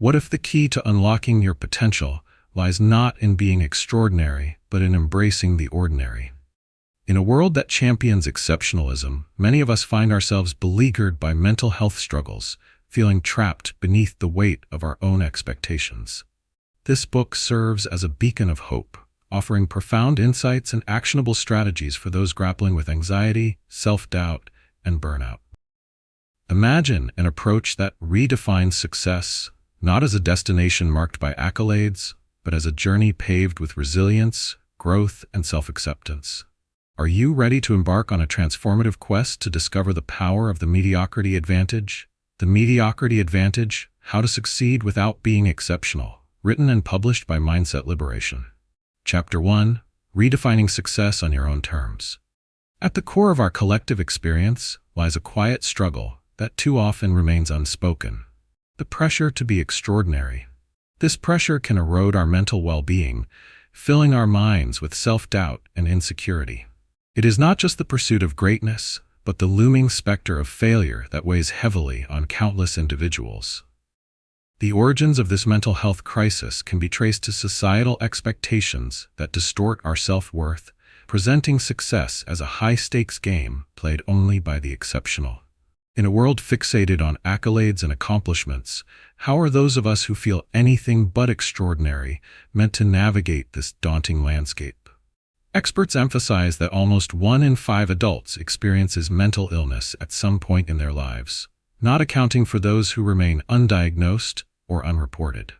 What if the key to unlocking your potential lies not in being extraordinary, but in embracing the ordinary? In a world that champions exceptionalism, many of us find ourselves beleaguered by mental health struggles, feeling trapped beneath the weight of our own expectations. This book serves as a beacon of hope, offering profound insights and actionable strategies for those grappling with anxiety, self-doubt, and burnout. Imagine an approach that redefines success, not as a destination marked by accolades, but as a journey paved with resilience, growth, and self-acceptance. Are you ready to embark on a transformative quest to discover the power of the Mediocrity Advantage? The Mediocrity Advantage: How to Succeed Without Being Exceptional, written and published by Mindset Liberation. Chapter 1: Redefining Success on Your Own Terms. At the core of our collective experience lies a quiet struggle that too often remains unspoken: the pressure to be extraordinary. This pressure can erode our mental well-being, filling our minds with self-doubt and insecurity. It is not just the pursuit of greatness, but the looming specter of failure that weighs heavily on countless individuals. The origins of this mental health crisis can be traced to societal expectations that distort our self-worth, presenting success as a high-stakes game played only by the exceptional. In a world fixated on accolades and accomplishments, how are those of us who feel anything but extraordinary meant to navigate this daunting landscape? Experts emphasize that almost 1 in 5 adults experiences mental illness at some point in their lives, not accounting for those who remain undiagnosed or unreported.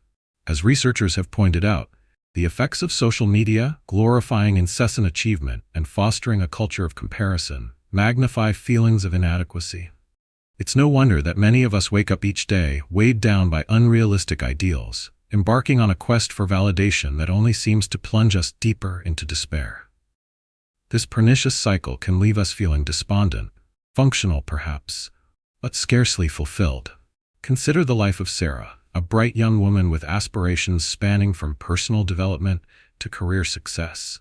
As researchers have pointed out, the effects of social media, glorifying incessant achievement and fostering a culture of comparison, magnify feelings of inadequacy. It's no wonder that many of us wake up each day weighed down by unrealistic ideals, embarking on a quest for validation that only seems to plunge us deeper into despair. This pernicious cycle can leave us feeling despondent, functional perhaps, but scarcely fulfilled. Consider the life of Sarah, a bright young woman with aspirations spanning from personal development to career success.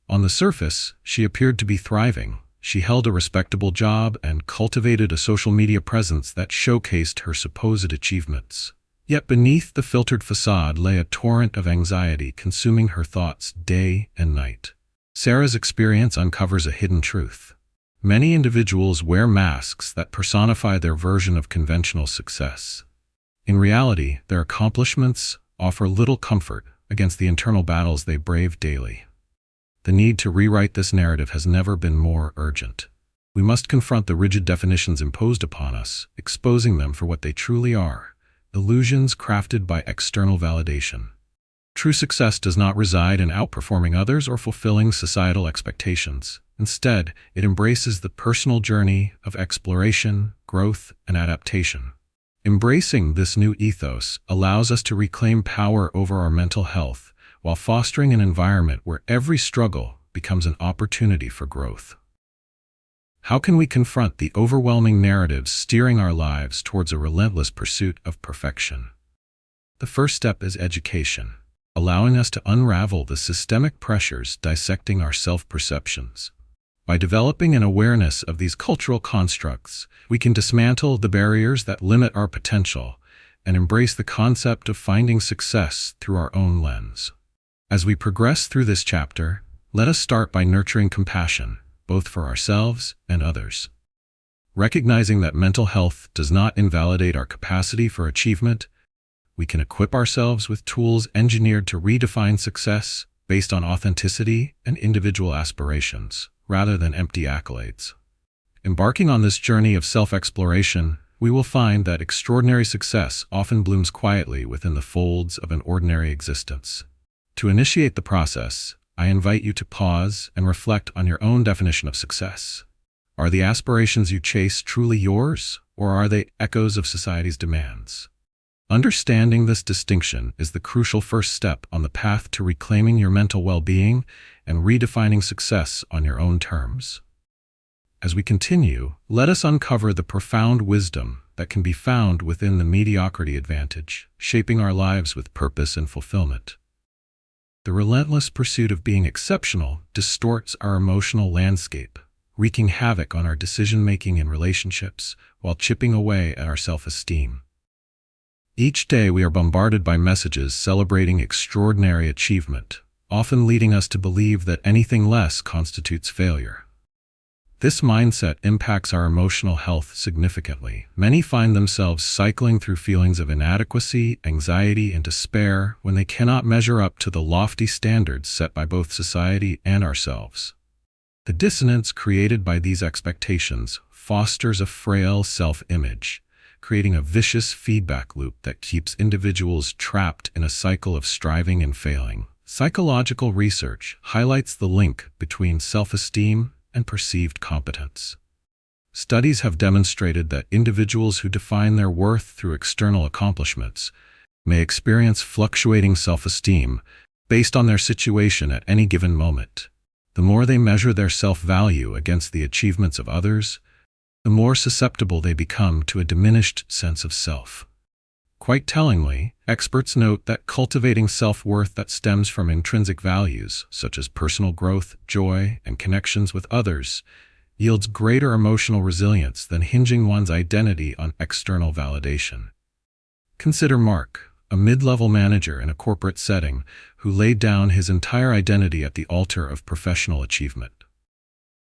On the surface, she appeared to be thriving. She held a respectable job and cultivated a social media presence that showcased her supposed achievements. Yet beneath the filtered facade lay a torrent of anxiety consuming her thoughts day and night. Sarah's experience uncovers a hidden truth. Many individuals wear masks that personify their version of conventional success. In reality, their accomplishments offer little comfort against the internal battles they brave daily. The need to rewrite this narrative has never been more urgent. We must confront the rigid definitions imposed upon us, exposing them for what they truly are: illusions crafted by external validation. True success does not reside in outperforming others or fulfilling societal expectations. Instead, it embraces the personal journey of exploration, growth, and adaptation. Embracing this new ethos allows us to reclaim power over our mental health while fostering an environment where every struggle becomes an opportunity for growth. How can we confront the overwhelming narratives steering our lives towards a relentless pursuit of perfection? The first step is education, allowing us to unravel the systemic pressures dissecting our self-perceptions. By developing an awareness of these cultural constructs, we can dismantle the barriers that limit our potential and embrace the concept of finding success through our own lens. As we progress through this chapter, let us start by nurturing compassion, both for ourselves and others. Recognizing that mental health does not invalidate our capacity for achievement, we can equip ourselves with tools engineered to redefine success based on authenticity and individual aspirations, rather than empty accolades. Embarking on this journey of self-exploration, we will find that extraordinary success often blooms quietly within the folds of an ordinary existence. To initiate the process, I invite you to pause and reflect on your own definition of success. Are the aspirations you chase truly yours, or are they echoes of society's demands? Understanding this distinction is the crucial first step on the path to reclaiming your mental well-being and redefining success on your own terms. As we continue, let us uncover the profound wisdom that can be found within the Mediocrity Advantage, shaping our lives with purpose and fulfillment. The relentless pursuit of being exceptional distorts our emotional landscape, wreaking havoc on our decision-making and relationships while chipping away at our self-esteem. Each day we are bombarded by messages celebrating extraordinary achievement, often leading us to believe that anything less constitutes failure. This mindset impacts our emotional health significantly. Many find themselves cycling through feelings of inadequacy, anxiety, and despair when they cannot measure up to the lofty standards set by both society and ourselves. The dissonance created by these expectations fosters a frail self-image, creating a vicious feedback loop that keeps individuals trapped in a cycle of striving and failing. Psychological research highlights the link between self-esteem and perceived competence. Studies have demonstrated that individuals who define their worth through external accomplishments may experience fluctuating self-esteem based on their situation at any given moment. The more they measure their self-value against the achievements of others, the more susceptible they become to a diminished sense of self. Quite tellingly, experts note that cultivating self-worth that stems from intrinsic values, such as personal growth, joy, and connections with others, yields greater emotional resilience than hinging one's identity on external validation. Consider Mark, a mid-level manager in a corporate setting who laid down his entire identity at the altar of professional achievement.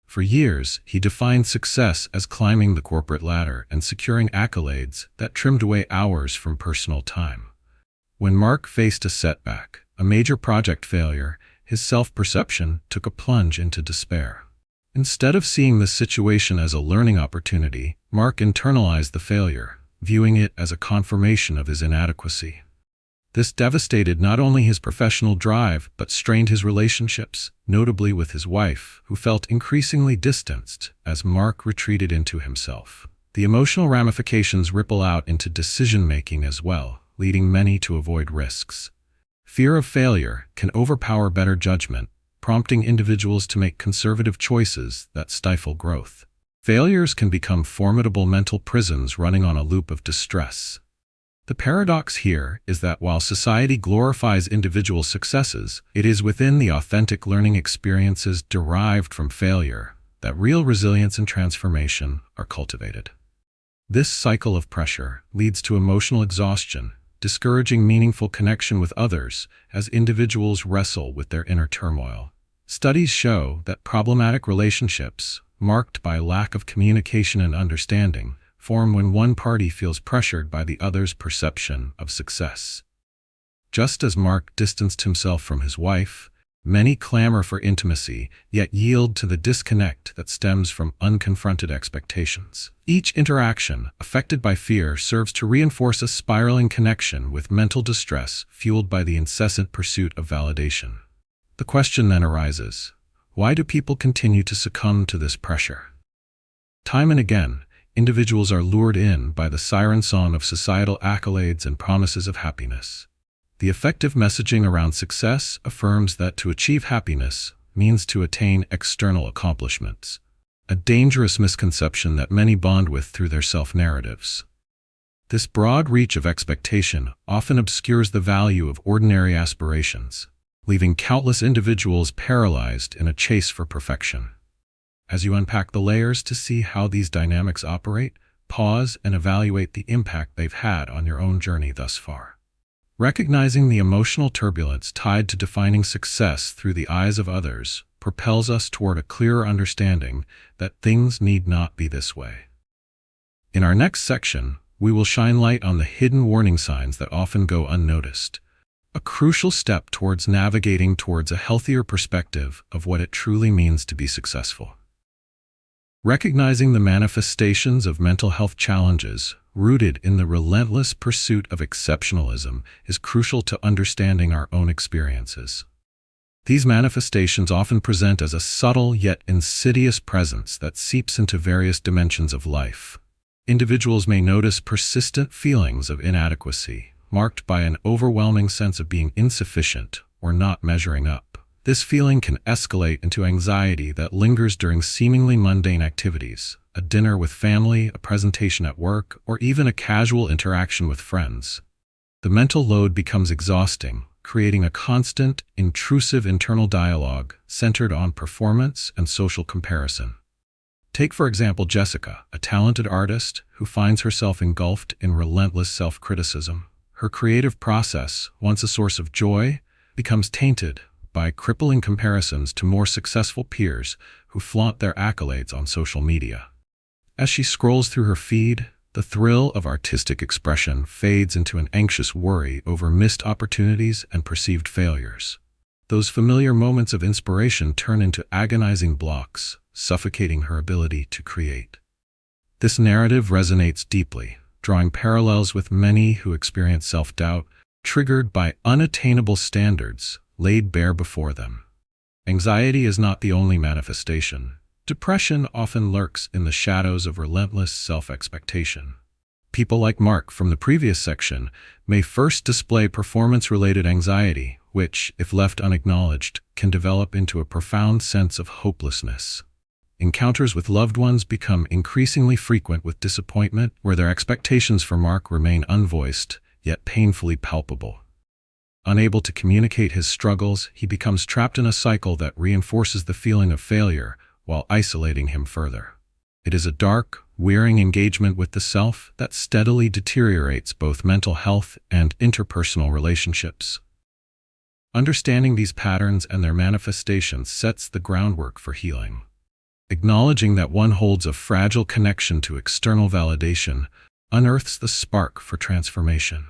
For years, he defined success as climbing the corporate ladder and securing accolades that trimmed away hours from personal time. When Mark faced a setback, a major project failure, his self-perception took a plunge into despair. Instead of seeing the situation as a learning opportunity, Mark internalized the failure, viewing it as a confirmation of his inadequacy. This devastated not only his professional drive, but strained his relationships, notably with his wife, who felt increasingly distanced as Mark retreated into himself. The emotional ramifications ripple out into decision-making as well, leading many to avoid risks. Fear of failure can overpower better judgment, prompting individuals to make conservative choices that stifle growth. Failures can become formidable mental prisons running on a loop of distress. The paradox here is that while society glorifies individual successes, it is within the authentic learning experiences derived from failure that real resilience and transformation are cultivated. This cycle of pressure leads to emotional exhaustion, discouraging meaningful connection with others as individuals wrestle with their inner turmoil. Studies show that problematic relationships, marked by lack of communication and understanding, form when one party feels pressured by the other's perception of success. Just as Mark distanced himself from his wife, many clamor for intimacy, yet yield to the disconnect that stems from unconfronted expectations. Each interaction, affected by fear, serves to reinforce a spiraling connection with mental distress fueled by the incessant pursuit of validation. The question then arises, why do people continue to succumb to this pressure? Time and again, individuals are lured in by the siren song of societal accolades and promises of happiness. The effective messaging around success affirms that to achieve happiness means to attain external accomplishments, a dangerous misconception that many bond with through their self-narratives. This broad reach of expectation often obscures the value of ordinary aspirations, leaving countless individuals paralyzed in a chase for perfection. As you unpack the layers to see how these dynamics operate, pause and evaluate the impact they've had on your own journey thus far. Recognizing the emotional turbulence tied to defining success through the eyes of others propels us toward a clearer understanding that things need not be this way. In our next section, we will shine light on the hidden warning signs that often go unnoticed, a crucial step towards navigating towards a healthier perspective of what it truly means to be successful. Recognizing the manifestations of mental health challenges rooted in the relentless pursuit of exceptionalism is crucial to understanding our own experiences. These manifestations often present as a subtle yet insidious presence that seeps into various dimensions of life. Individuals may notice persistent feelings of inadequacy, marked by an overwhelming sense of being insufficient or not measuring up. This feeling can escalate into anxiety that lingers during seemingly mundane activities, a dinner with family, a presentation at work, or even a casual interaction with friends. The mental load becomes exhausting, creating a constant, intrusive internal dialogue centered on performance and social comparison. Take, for example, Jessica, a talented artist who finds herself engulfed in relentless self-criticism. her creative process, once a source of joy, becomes tainted by crippling comparisons to more successful peers who flaunt their accolades on social media. As she scrolls through her feed, the thrill of artistic expression fades into an anxious worry over missed opportunities and perceived failures. Those familiar moments of inspiration turn into agonizing blocks, suffocating her ability to create. This narrative resonates deeply, drawing parallels with many who experience self-doubt, triggered by unattainable standards laid bare before them. Anxiety is not the only manifestation. Depression often lurks in the shadows of relentless self-expectation. People like Mark from the previous section may first display performance-related anxiety, which, if left unacknowledged, can develop into a profound sense of hopelessness. Encounters with loved ones become increasingly frequent with disappointment, where their expectations for Mark remain unvoiced, yet painfully palpable. Unable to communicate his struggles, he becomes trapped in a cycle that reinforces the feeling of failure while isolating him further. It is a dark, wearing engagement with the self that steadily deteriorates both mental health and interpersonal relationships. Understanding these patterns and their manifestations sets the groundwork for healing. Acknowledging that one holds a fragile connection to external validation unearths the spark for transformation.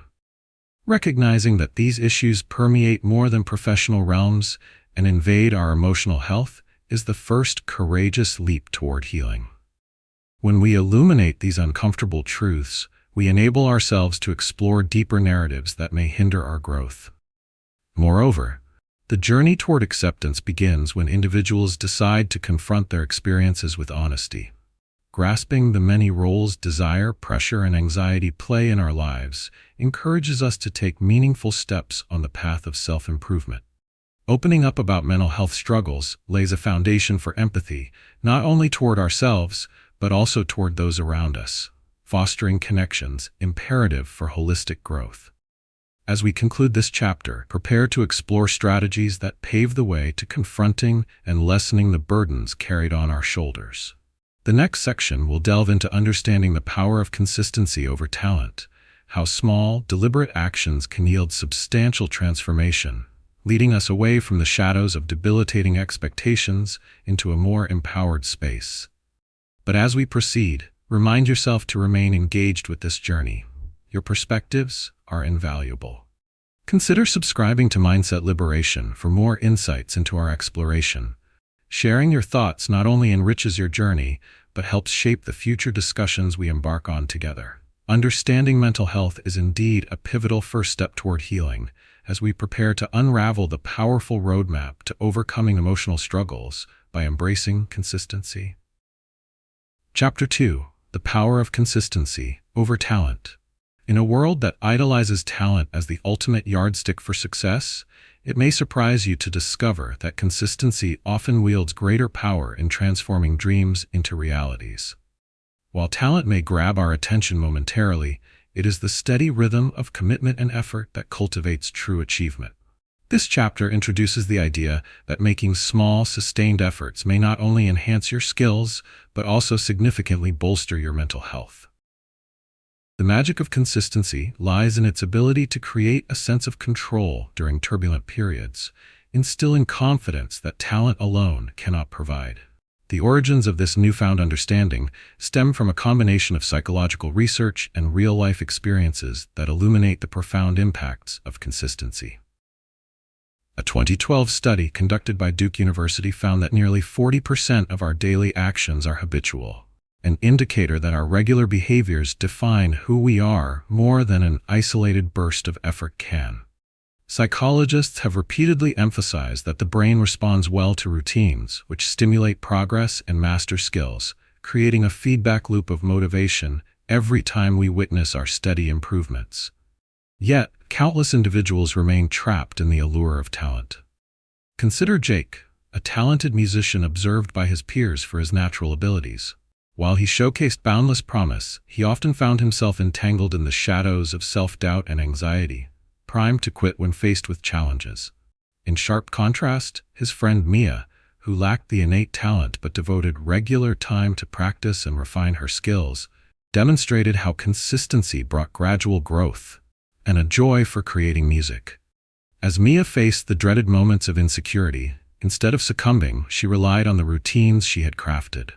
Recognizing that these issues permeate more than professional realms and invade our emotional health is the first courageous leap toward healing. When we illuminate these uncomfortable truths, we enable ourselves to explore deeper narratives that may hinder our growth. Moreover, the journey toward acceptance begins when individuals decide to confront their experiences with honesty. Grasping the many roles desire, pressure, and anxiety play in our lives encourages us to take meaningful steps on the path of self-improvement. Opening up about mental health struggles lays a foundation for empathy, not only toward ourselves, but also toward those around us, fostering connections imperative for holistic growth. As we conclude this chapter, prepare to explore strategies that pave the way to confronting and lessening the burdens carried on our shoulders. The next section will delve into understanding the power of consistency over talent, how small, deliberate actions can yield substantial transformation, leading us away from the shadows of debilitating expectations into a more empowered space. But as we proceed, remind yourself to remain engaged with this journey. Your perspectives are invaluable. Consider subscribing to Mindset Liberation for more insights into our exploration. Sharing your thoughts not only enriches your journey, but helps shape the future discussions we embark on together. Understanding mental health is indeed a pivotal first step toward healing, as we prepare to unravel the powerful roadmap to overcoming emotional struggles by embracing consistency. Chapter 2: The Power of Consistency over Talent. In a world that idolizes talent as the ultimate yardstick for success, it may surprise you to discover that consistency often wields greater power in transforming dreams into realities. While talent may grab our attention momentarily, it is the steady rhythm of commitment and effort that cultivates true achievement. This chapter introduces the idea that making small, sustained efforts may not only enhance your skills, but also significantly bolster your mental health. The magic of consistency lies in its ability to create a sense of control during turbulent periods, instilling confidence that talent alone cannot provide. The origins of this newfound understanding stem from a combination of psychological research and real-life experiences that illuminate the profound impacts of consistency. A 2012 study conducted by Duke University found that nearly 40% of our daily actions are habitual, an indicator that our regular behaviors define who we are more than an isolated burst of effort can. Psychologists have repeatedly emphasized that the brain responds well to routines, which stimulate progress and master skills, creating a feedback loop of motivation every time we witness our steady improvements. Yet, countless individuals remain trapped in the allure of talent. Consider Jake, a talented musician observed by his peers for his natural abilities. While he showcased boundless promise, he often found himself entangled in the shadows of self-doubt and anxiety, primed to quit when faced with challenges. In sharp contrast, his friend Mia, who lacked the innate talent but devoted regular time to practice and refine her skills, demonstrated how consistency brought gradual growth. and a joy for creating music. As Mia faced the dreaded moments of insecurity, instead of succumbing, she relied on the routines she had crafted.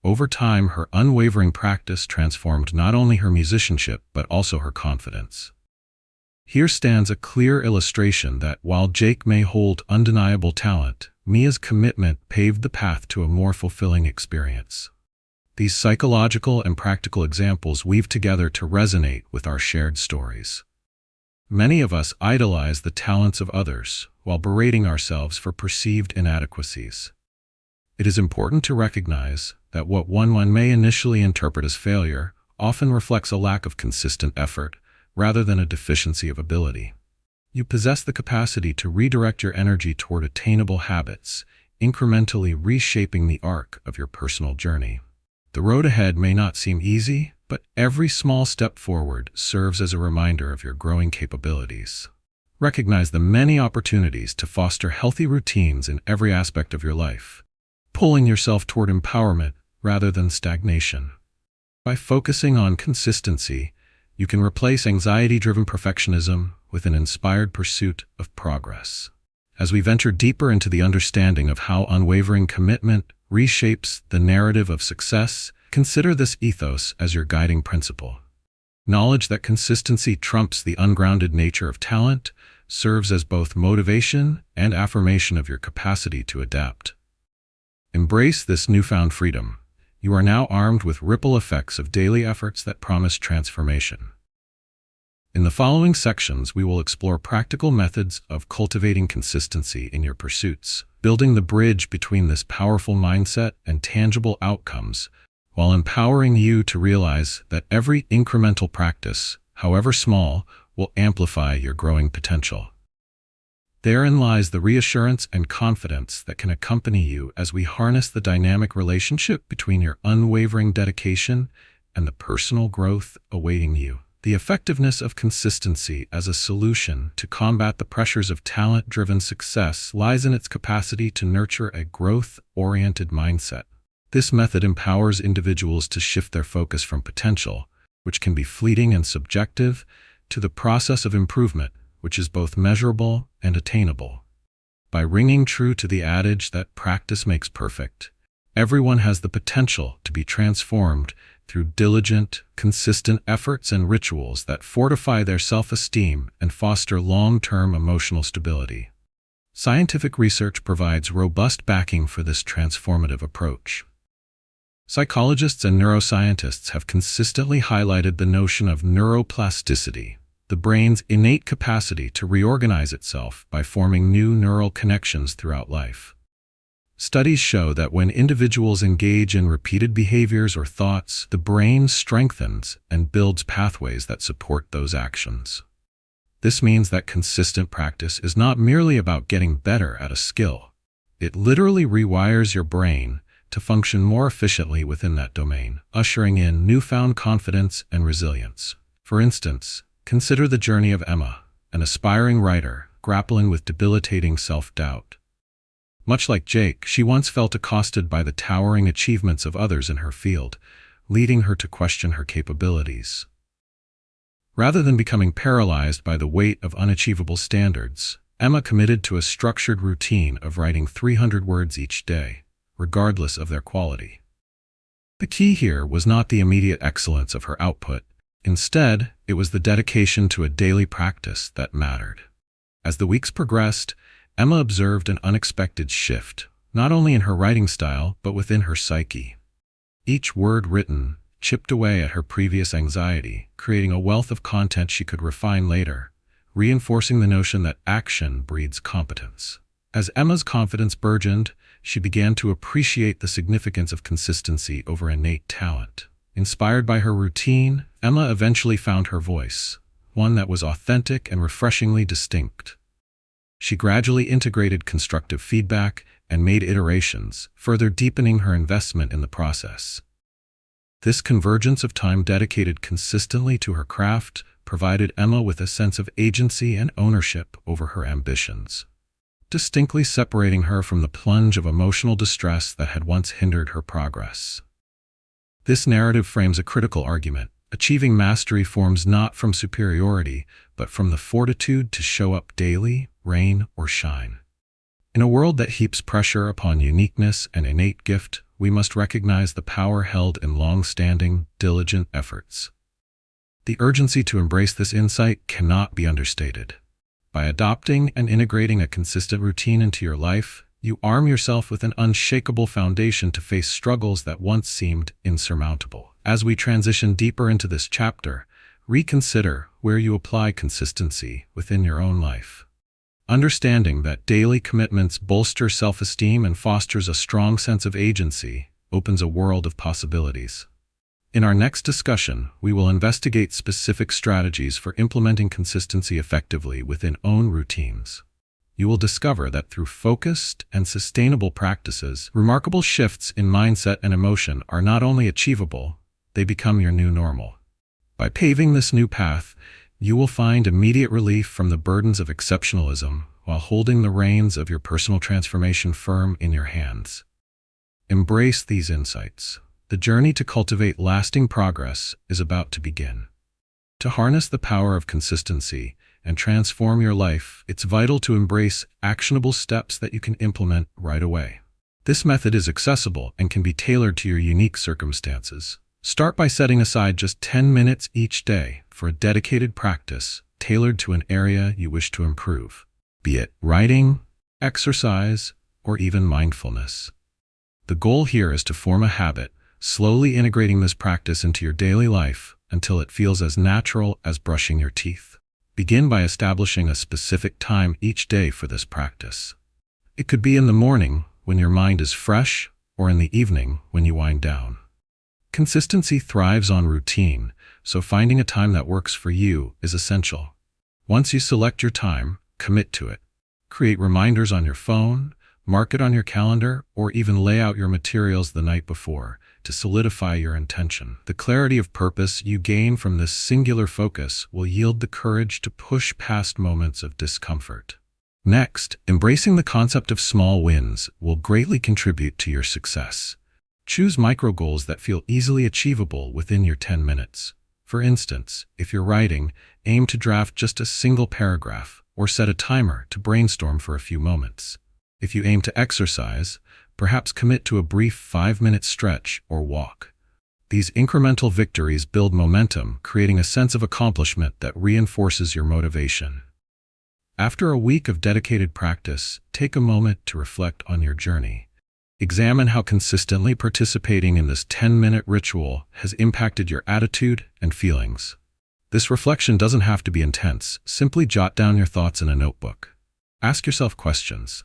Over time, her unwavering practice transformed not only her musicianship but also her confidence. Here stands a clear illustration that while Jake may hold undeniable talent, Mia's commitment paved the path to a more fulfilling experience. These psychological and practical examples weave together to resonate with our shared stories. Many of us idolize the talents of others while berating ourselves for perceived inadequacies. It is important to recognize that what one may initially interpret as failure often reflects a lack of consistent effort rather than a deficiency of ability. You possess the capacity to redirect your energy toward attainable habits, incrementally reshaping the arc of your personal journey. The road ahead may not seem easy, but every small step forward serves as a reminder of your growing capabilities. Recognize the many opportunities to foster healthy routines in every aspect of your life, pulling yourself toward empowerment rather than stagnation. By focusing on consistency, you can replace anxiety-driven perfectionism with an inspired pursuit of progress. As we venture deeper into the understanding of how unwavering commitment reshapes the narrative of success, consider this ethos as your guiding principle. Knowledge that consistency trumps the ungrounded nature of talent serves as both motivation and affirmation of your capacity to adapt. Embrace this newfound freedom. You are now armed with ripple effects of daily efforts that promise transformation. In the following sections, we will explore practical methods of cultivating consistency in your pursuits, building the bridge between this powerful mindset and tangible outcomes, while empowering you to realize that every incremental practice, however small, will amplify your growing potential. Therein lies the reassurance and confidence that can accompany you as we harness the dynamic relationship between your unwavering dedication and the personal growth awaiting you. The effectiveness of consistency as a solution to combat the pressures of talent-driven success lies in its capacity to nurture a growth-oriented mindset. This method empowers individuals to shift their focus from potential, which can be fleeting and subjective, to the process of improvement, which is both measurable and attainable. By ringing true to the adage that practice makes perfect, everyone has the potential to be transformed through diligent, consistent efforts and rituals that fortify their self-esteem and foster long-term emotional stability. Scientific research provides robust backing for this transformative approach. Psychologists and neuroscientists have consistently highlighted the notion of neuroplasticity, the brain's innate capacity to reorganize itself by forming new neural connections throughout life. Studies show that when individuals engage in repeated behaviors or thoughts, the brain strengthens and builds pathways that support those actions. This means that consistent practice is not merely about getting better at a skill. It literally rewires your brain to function more efficiently within that domain, ushering in newfound confidence and resilience. For instance, consider the journey of Emma, an aspiring writer grappling with debilitating self-doubt. Much like Jake, she once felt accosted by the towering achievements of others in her field, leading her to question her capabilities. Rather than becoming paralyzed by the weight of unachievable standards, Emma committed to a structured routine of writing 300 words each day, regardless of their quality. The key here was not the immediate excellence of her output. Instead, it was the dedication to a daily practice that mattered. As the weeks progressed, Emma observed an unexpected shift, not only in her writing style, but within her psyche. Each word written chipped away at her previous anxiety, creating a wealth of content she could refine later, reinforcing the notion that action breeds competence. As Emma's confidence burgeoned, she began to appreciate the significance of consistency over innate talent. Inspired by her routine, Emma eventually found her voice, one that was authentic and refreshingly distinct. She gradually integrated constructive feedback and made iterations, further deepening her investment in the process. This convergence of time dedicated consistently to her craft provided Emma with a sense of agency and ownership over her ambitions, distinctly separating her from the plunge of emotional distress that had once hindered her progress. This narrative frames a critical argument. Achieving mastery forms not from superiority, but from the fortitude to show up daily, rain or shine. In a world that heaps pressure upon uniqueness and innate gift, we must recognize the power held in long-standing, diligent efforts. The urgency to embrace this insight cannot be understated. By adopting and integrating a consistent routine into your life, you arm yourself with an unshakable foundation to face struggles that once seemed insurmountable. As we transition deeper into this chapter, reconsider where you apply consistency within your own life. Understanding that daily commitments bolster self-esteem and fosters a strong sense of agency opens a world of possibilities. In our next discussion, we will investigate specific strategies for implementing consistency effectively within own routines. You will discover that through focused and sustainable practices, remarkable shifts in mindset and emotion are not only achievable, they become your new normal. By paving this new path, you will find immediate relief from the burdens of exceptionalism while holding the reins of your personal transformation firm in your hands. Embrace these insights. The journey to cultivate lasting progress is about to begin. To harness the power of consistency and transform your life, it's vital to embrace actionable steps that you can implement right away. This method is accessible and can be tailored to your unique circumstances. Start by setting aside just 10 minutes each day for a dedicated practice tailored to an area you wish to improve, be it writing, exercise, or even mindfulness. The goal here is to form a habit, slowly integrating this practice into your daily life until it feels as natural as brushing your teeth. Begin by establishing a specific time each day for this practice. It could be in the morning when your mind is fresh, or in the evening when you wind down. Consistency thrives on routine, so finding a time that works for you is essential. Once you select your time, commit to it. Create reminders on your phone, mark it on your calendar, or even lay out your materials the night before to solidify your intention. The clarity of purpose you gain from this singular focus will yield the courage to push past moments of discomfort. Next, embracing the concept of small wins will greatly contribute to your success. Choose micro goals that feel easily achievable within your 10 minutes. For instance, if you're writing, aim to draft just a single paragraph or set a timer to brainstorm for a few moments. If you aim to exercise, perhaps commit to a brief 5-minute stretch or walk. These incremental victories build momentum, creating a sense of accomplishment that reinforces your motivation. After a week of dedicated practice, take a moment to reflect on your journey. Examine how consistently participating in this 10-minute ritual has impacted your attitude and feelings. This reflection doesn't have to be intense. Simply jot down your thoughts in a notebook. Ask yourself questions.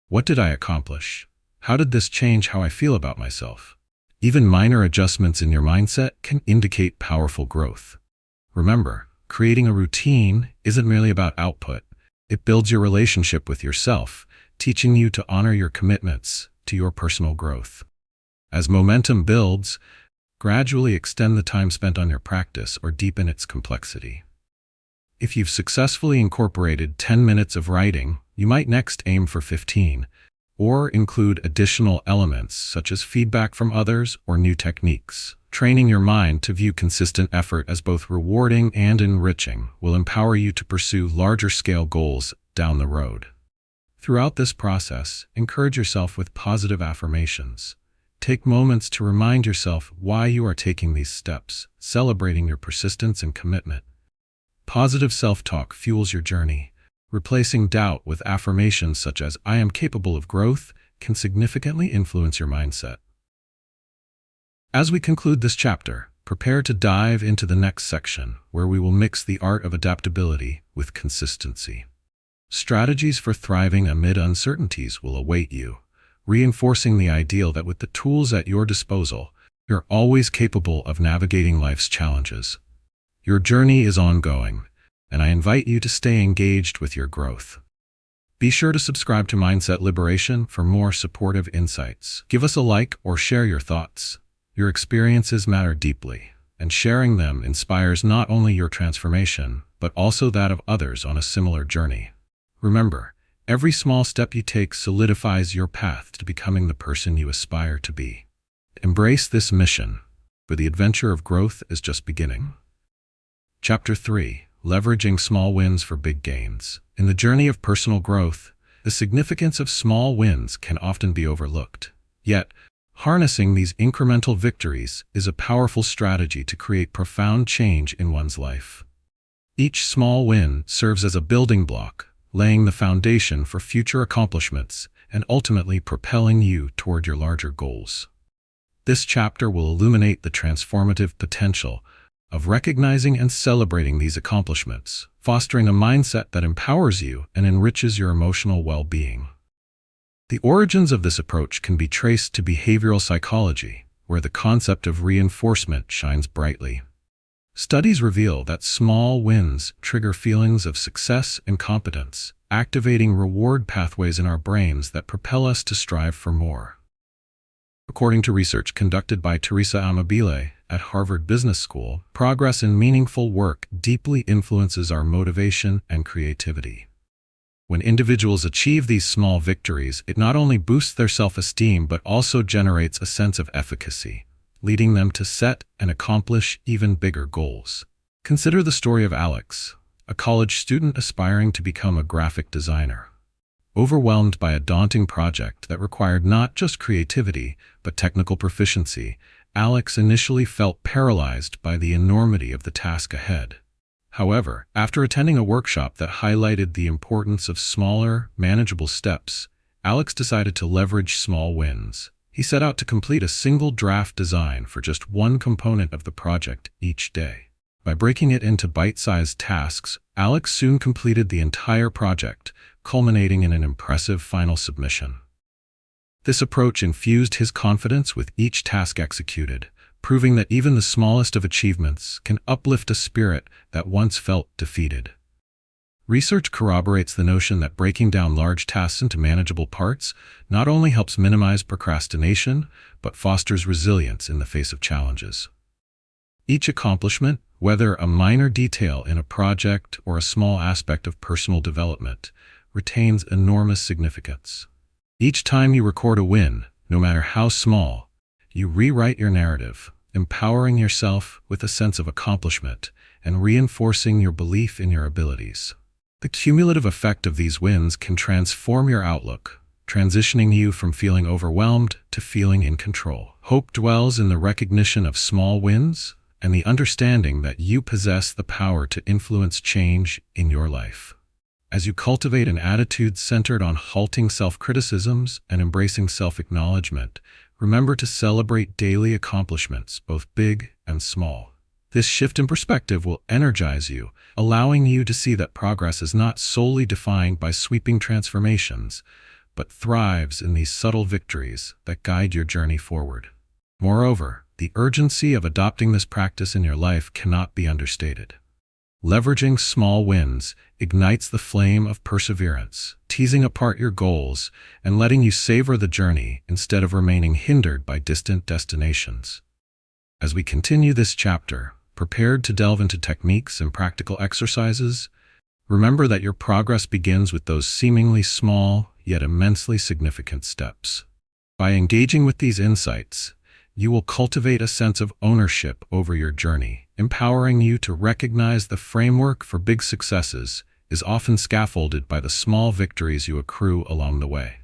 What did I accomplish? How did this change how I feel about myself? Even minor adjustments in your mindset can indicate powerful growth. Remember, creating a routine isn't merely about output. It builds your relationship with yourself, teaching you to honor your commitments to your personal growth. As momentum builds, gradually extend the time spent on your practice or deepen its complexity. If you've successfully incorporated 10 minutes of writing, you might next aim for 15, or include additional elements such as feedback from others or new techniques. Training your mind to view consistent effort as both rewarding and enriching will empower you to pursue larger-scale goals down the road. Throughout this process, encourage yourself with positive affirmations. Take moments to remind yourself why you are taking these steps, celebrating your persistence and commitment. Positive self-talk fuels your journey. Replacing doubt with affirmations such as "I am capable of growth" can significantly influence your mindset. As we conclude this chapter, prepare to dive into the next section, where we will mix the art of adaptability with consistency. Strategies for thriving amid uncertainties will await you, reinforcing the ideal that with the tools at your disposal, you're always capable of navigating life's challenges. Your journey is ongoing, and I invite you to stay engaged with your growth. Be sure to subscribe to Mindset Liberation for more supportive insights. Give us a like or share your thoughts. Your experiences matter deeply, and sharing them inspires not only your transformation, but also that of others on a similar journey. Remember, every small step you take solidifies your path to becoming the person you aspire to be. Embrace this mission, for the adventure of growth is just beginning. Chapter 3. leveraging small wins for big gains. In the journey of personal growth, the significance of small wins can often be overlooked. Yet, harnessing these incremental victories is a powerful strategy to create profound change in one's life. Each small win serves as a building block, laying the foundation for future accomplishments and ultimately propelling you toward your larger goals. This chapter will illuminate the transformative potential of recognizing and celebrating these accomplishments, fostering a mindset that empowers you and enriches your emotional well-being. The origins of this approach can be traced to behavioral psychology, where the concept of reinforcement shines brightly. Studies reveal that small wins trigger feelings of success and competence, activating reward pathways in our brains that propel us to strive for more. According to research conducted by Teresa Amabile at Harvard Business School, progress in meaningful work deeply influences our motivation and creativity. When individuals achieve these small victories, it not only boosts their self-esteem but also generates a sense of efficacy, leading them to set and accomplish even bigger goals. Consider the story of Alex, a college student aspiring to become a graphic designer. Overwhelmed by a daunting project that required not just creativity, but technical proficiency, Alex initially felt paralyzed by the enormity of the task ahead. However, after attending a workshop that highlighted the importance of smaller, manageable steps, Alex decided to leverage small wins. He set out to complete a single draft design for just one component of the project each day. By breaking it into bite-sized tasks, Alex soon completed the entire project, culminating in an impressive final submission. This approach infused his confidence with each task executed, proving that even the smallest of achievements can uplift a spirit that once felt defeated. Research corroborates the notion that breaking down large tasks into manageable parts not only helps minimize procrastination, but fosters resilience in the face of challenges. Each accomplishment, whether a minor detail in a project or a small aspect of personal development, retains enormous significance. Each time you record a win, no matter how small, you rewrite your narrative, empowering yourself with a sense of accomplishment and reinforcing your belief in your abilities. The cumulative effect of these wins can transform your outlook, transitioning you from feeling overwhelmed to feeling in control. Hope dwells in the recognition of small wins and the understanding that you possess the power to influence change in your life. As you cultivate an attitude centered on halting self-criticisms and embracing self-acknowledgement, remember to celebrate daily accomplishments, both big and small. This shift in perspective will energize you, allowing you to see that progress is not solely defined by sweeping transformations, but thrives in these subtle victories that guide your journey forward. Moreover, the urgency of adopting this practice in your life cannot be understated. Leveraging small wins ignites the flame of perseverance, teasing apart your goals and letting you savor the journey instead of remaining hindered by distant destinations. As we continue this chapter, prepared to delve into techniques and practical exercises, remember that your progress begins with those seemingly small yet immensely significant steps. By engaging with these insights, you will cultivate a sense of ownership over your journey, empowering you to recognize the framework for big successes is often scaffolded by the small victories you accrue along the way.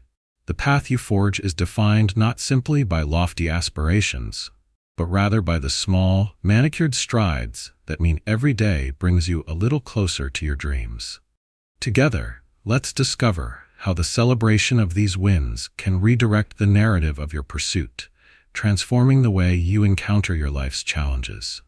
The path you forge is defined not simply by lofty aspirations, but rather by the small, manicured strides that mean every day brings you a little closer to your dreams. Together, let's discover how the celebration of these wins can redirect the narrative of your pursuit, transforming the way you encounter your life's challenges.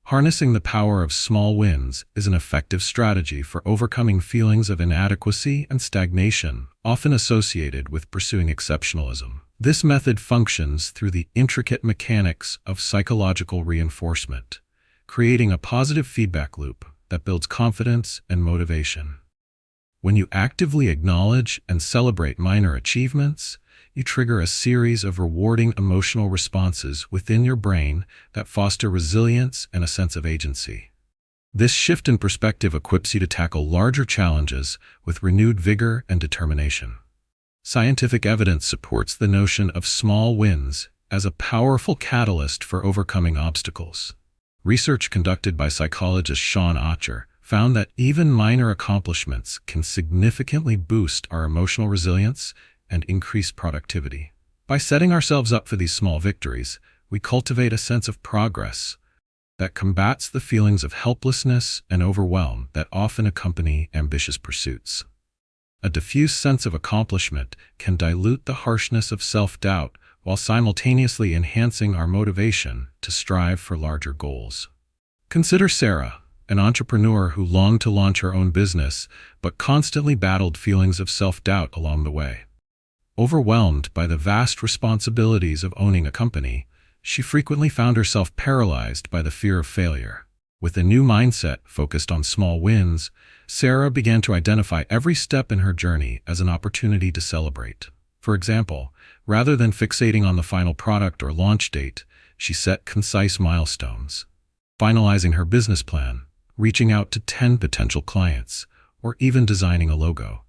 Harnessing the power of small wins is an effective strategy for overcoming feelings of inadequacy and stagnation, often associated with pursuing exceptionalism. This method functions through the intricate mechanics of psychological reinforcement, creating a positive feedback loop that builds confidence and motivation. When you actively acknowledge and celebrate minor achievements, you trigger a series of rewarding emotional responses within your brain that foster resilience and a sense of agency. This shift in perspective equips you to tackle larger challenges with renewed vigor and determination. Scientific evidence supports the notion of small wins as a powerful catalyst for overcoming obstacles. Research conducted by psychologist Sean Archer found that even minor accomplishments can significantly boost our emotional resilience and increase productivity. By setting ourselves up for these small victories, we cultivate a sense of progress that combats the feelings of helplessness and overwhelm that often accompany ambitious pursuits. A diffuse sense of accomplishment can dilute the harshness of self-doubt while simultaneously enhancing our motivation to strive for larger goals. Consider Sarah, an entrepreneur who longed to launch her own business but constantly battled feelings of self-doubt along the way. Overwhelmed by the vast responsibilities of owning a company, she frequently found herself paralyzed by the fear of failure. With a new mindset focused on small wins, Sarah began to identify every step in her journey as an opportunity to celebrate. For example, rather than fixating on the final product or launch date, she set concise milestones. Finalizing her business plan, reaching out to 10 potential clients, or even designing a logo.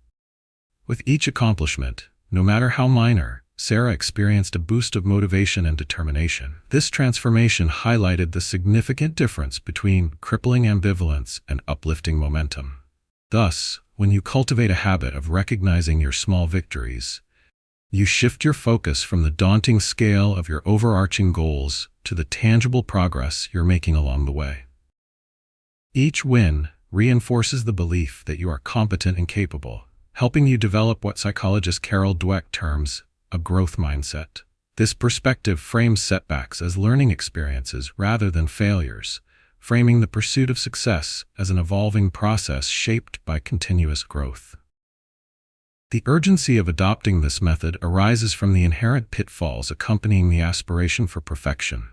With each accomplishment, no matter how minor, Sarah experienced a boost of motivation and determination. This transformation highlighted the significant difference between crippling ambivalence and uplifting momentum. Thus, when you cultivate a habit of recognizing your small victories, you shift your focus from the daunting scale of your overarching goals to the tangible progress you're making along the way. Each win reinforces the belief that you are competent and capable, helping you develop what psychologist Carol Dweck terms a growth mindset. This perspective frames setbacks as learning experiences rather than failures, framing the pursuit of success as an evolving process shaped by continuous growth. The urgency of adopting this method arises from the inherent pitfalls accompanying the aspiration for perfection.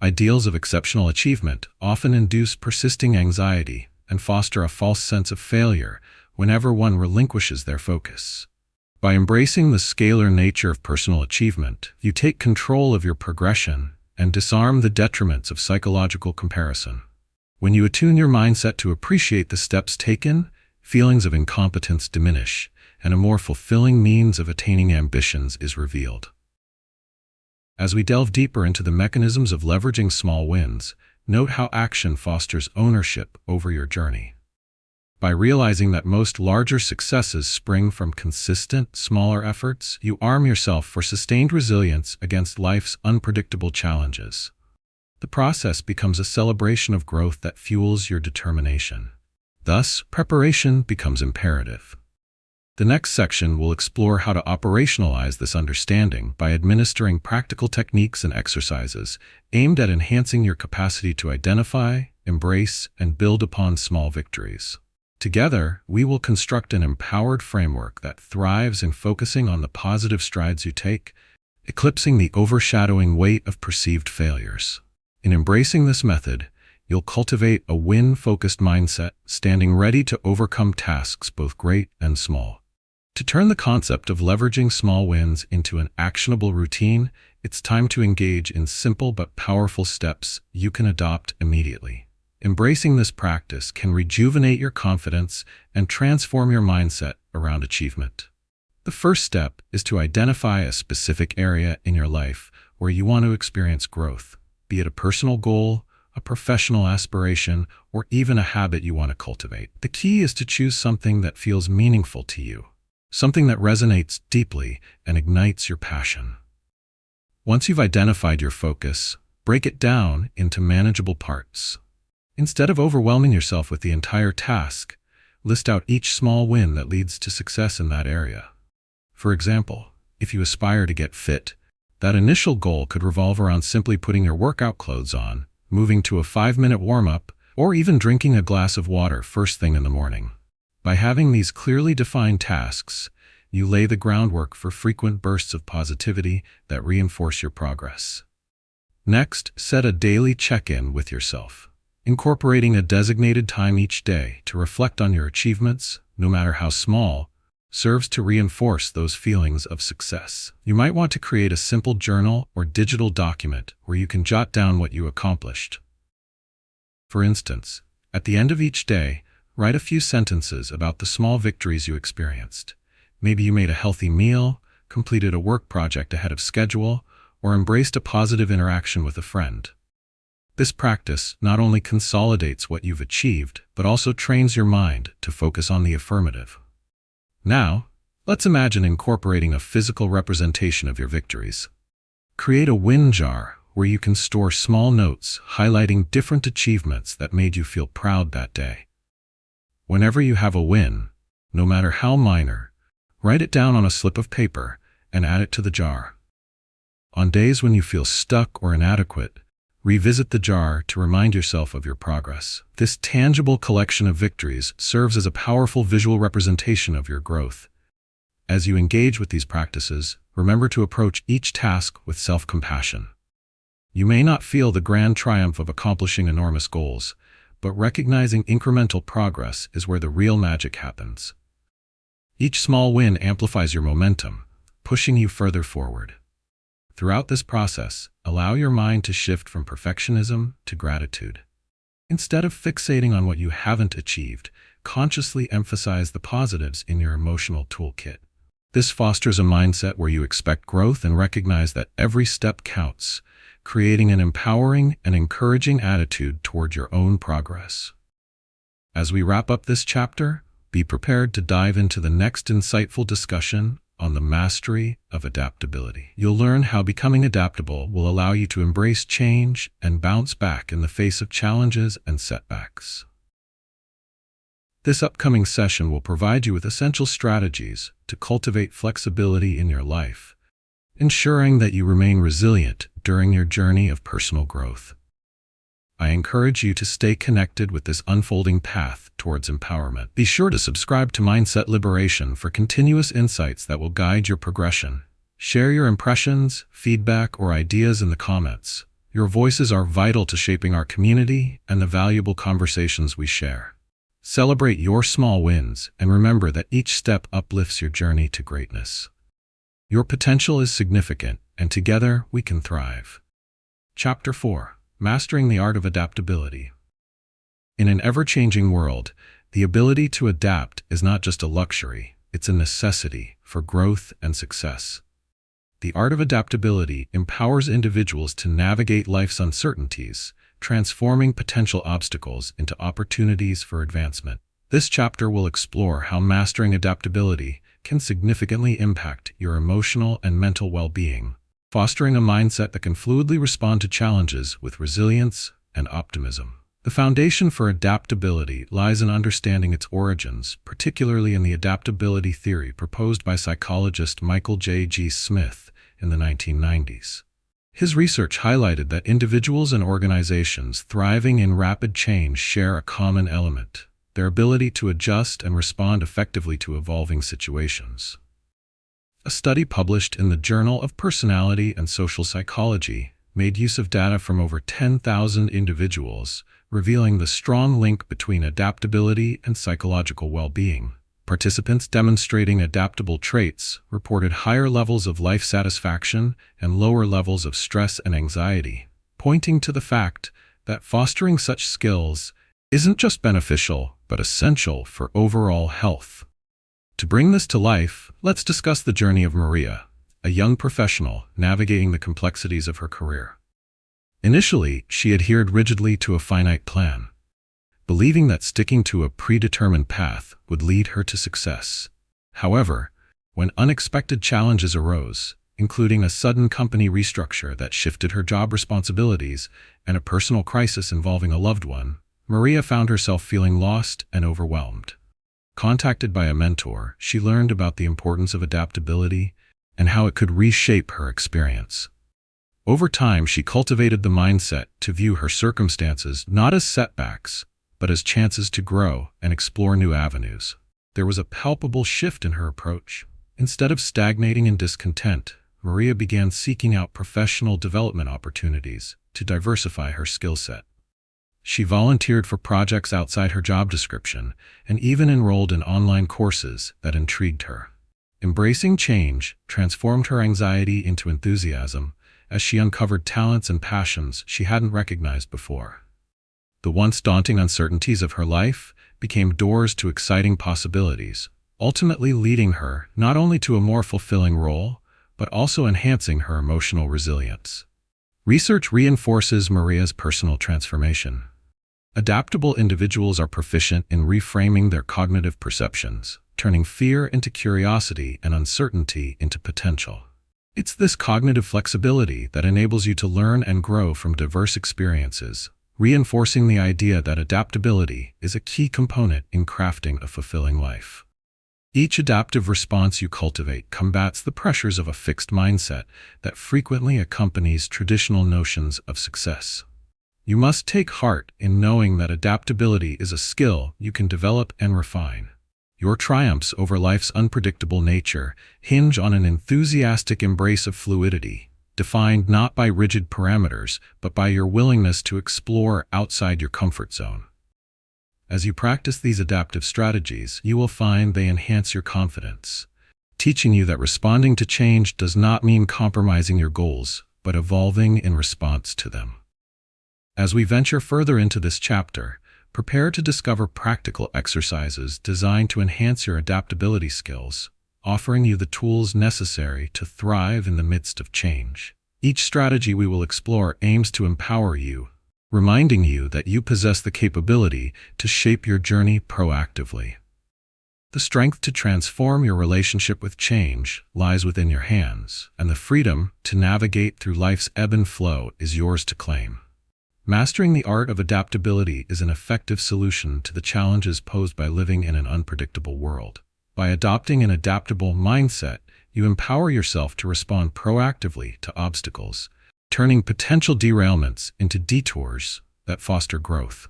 Ideals of exceptional achievement often induce persisting anxiety and foster a false sense of failure whenever one relinquishes their focus. By embracing the scalar nature of personal achievement, you take control of your progression and disarm the detriments of psychological comparison. When you attune your mindset to appreciate the steps taken, feelings of incompetence diminish, and a more fulfilling means of attaining ambitions is revealed. As we delve deeper into the mechanisms of leveraging small wins, note how action fosters ownership over your journey. By realizing that most larger successes spring from consistent, smaller efforts, you arm yourself for sustained resilience against life's unpredictable challenges. The process becomes a celebration of growth that fuels your determination. Thus, preparation becomes imperative. The next section will explore how to operationalize this understanding by administering practical techniques and exercises aimed at enhancing your capacity to identify, embrace, and build upon small victories. Together, we will construct an empowered framework that thrives in focusing on the positive strides you take, eclipsing the overshadowing weight of perceived failures. In embracing this method, you'll cultivate a win-focused mindset, standing ready to overcome tasks both great and small. To turn the concept of leveraging small wins into an actionable routine, it's time to engage in simple but powerful steps you can adopt immediately. Embracing this practice can rejuvenate your confidence and transform your mindset around achievement. The first step is to identify a specific area in your life where you want to experience growth, be it a personal goal, a professional aspiration, or even a habit you want to cultivate. The key is to choose something that feels meaningful to you, something that resonates deeply and ignites your passion. Once you've identified your focus, break it down into manageable parts. Instead of overwhelming yourself with the entire task, list out each small win that leads to success in that area. For example, if you aspire to get fit, that initial goal could revolve around simply putting your workout clothes on, moving to a 5-minute warm-up, or even drinking a glass of water first thing in the morning. By having these clearly defined tasks, you lay the groundwork for frequent bursts of positivity that reinforce your progress. Next, set a daily check-in with yourself. Incorporating a designated time each day to reflect on your achievements, no matter how small, serves to reinforce those feelings of success. You might want to create a simple journal or digital document where you can jot down what you accomplished. For instance, at the end of each day, write a few sentences about the small victories you experienced. Maybe you made a healthy meal, completed a work project ahead of schedule, or embraced a positive interaction with a friend. This practice not only consolidates what you've achieved, but also trains your mind to focus on the affirmative. Now, let's imagine incorporating a physical representation of your victories. Create a win jar where you can store small notes highlighting different achievements that made you feel proud that day. Whenever you have a win, no matter how minor, write it down on a slip of paper and add it to the jar. On days when you feel stuck or inadequate, revisit the jar to remind yourself of your progress. This tangible collection of victories serves as a powerful visual representation of your growth. As you engage with these practices, remember to approach each task with self-compassion. You may not feel the grand triumph of accomplishing enormous goals, but recognizing incremental progress is where the real magic happens. Each small win amplifies your momentum, pushing you further forward. Throughout this process, allow your mind to shift from perfectionism to gratitude. Instead of fixating on what you haven't achieved, consciously emphasize the positives in your emotional toolkit. This fosters a mindset where you expect growth and recognize that every step counts, creating an empowering and encouraging attitude toward your own progress. As we wrap up this chapter, be prepared to dive into the next insightful discussion on the mastery of adaptability. You'll learn how becoming adaptable will allow you to embrace change and bounce back in the face of challenges and setbacks. This upcoming session will provide you with essential strategies to cultivate flexibility in your life, ensuring that you remain resilient during your journey of personal growth. I encourage you to stay connected with this unfolding path towards empowerment. Be sure to subscribe to Mindset Liberation for continuous insights that will guide your progression. Share your impressions, feedback, or ideas in the comments. Your voices are vital to shaping our community and the valuable conversations we share. Celebrate your small wins and remember that each step uplifts your journey to greatness. Your potential is significant, and together we can thrive. Chapter 4. Mastering the Art of Adaptability. In an ever-changing world, the ability to adapt is not just a luxury, it's a necessity for growth and success. The art of adaptability empowers individuals to navigate life's uncertainties, transforming potential obstacles into opportunities for advancement. This chapter will explore how mastering adaptability can significantly impact your emotional and mental well-being, fostering a mindset that can fluidly respond to challenges with resilience and optimism. The foundation for adaptability lies in understanding its origins, particularly in the adaptability theory proposed by psychologist Michael J. Smith in the 1990s. His research highlighted that individuals and organizations thriving in rapid change share a common element: their ability to adjust and respond effectively to evolving situations. A study published in the Journal of Personality and Social Psychology made use of data from over 10,000 individuals, revealing the strong link between adaptability and psychological well-being. Participants demonstrating adaptable traits reported higher levels of life satisfaction and lower levels of stress and anxiety, pointing to the fact that fostering such skills isn't just beneficial, but essential for overall health. To bring this to life, let's discuss the journey of Maria, a young professional navigating the complexities of her career. Initially, she adhered rigidly to a finite plan, believing that sticking to a predetermined path would lead her to success. However, when unexpected challenges arose, including a sudden company restructure that shifted her job responsibilities and a personal crisis involving a loved one, Maria found herself feeling lost and overwhelmed. Contacted by a mentor, she learned about the importance of adaptability and how it could reshape her experience. Over time, she cultivated the mindset to view her circumstances not as setbacks, but as chances to grow and explore new avenues. There was a palpable shift in her approach. Instead of stagnating in discontent, Maria began seeking out professional development opportunities to diversify her skill set. She volunteered for projects outside her job description and even enrolled in online courses that intrigued her. Embracing change transformed her anxiety into enthusiasm as she uncovered talents and passions she hadn't recognized before. The once daunting uncertainties of her life became doors to exciting possibilities, ultimately leading her not only to a more fulfilling role, but also enhancing her emotional resilience. Research reinforces Maria's personal transformation. Adaptable individuals are proficient in reframing their cognitive perceptions, turning fear into curiosity and uncertainty into potential. It's this cognitive flexibility that enables you to learn and grow from diverse experiences, reinforcing the idea that adaptability is a key component in crafting a fulfilling life. Each adaptive response you cultivate combats the pressures of a fixed mindset that frequently accompanies traditional notions of success. You must take heart in knowing that adaptability is a skill you can develop and refine. Your triumphs over life's unpredictable nature hinge on an enthusiastic embrace of fluidity, defined not by rigid parameters, but by your willingness to explore outside your comfort zone. As you practice these adaptive strategies, you will find they enhance your confidence, teaching you that responding to change does not mean compromising your goals, but evolving in response to them. As we venture further into this chapter, prepare to discover practical exercises designed to enhance your adaptability skills, offering you the tools necessary to thrive in the midst of change. Each strategy we will explore aims to empower you, reminding you that you possess the capability to shape your journey proactively. The strength to transform your relationship with change lies within your hands, and the freedom to navigate through life's ebb and flow is yours to claim. Mastering the art of adaptability is an effective solution to the challenges posed by living in an unpredictable world. By adopting an adaptable mindset, you empower yourself to respond proactively to obstacles, turning potential derailments into detours that foster growth.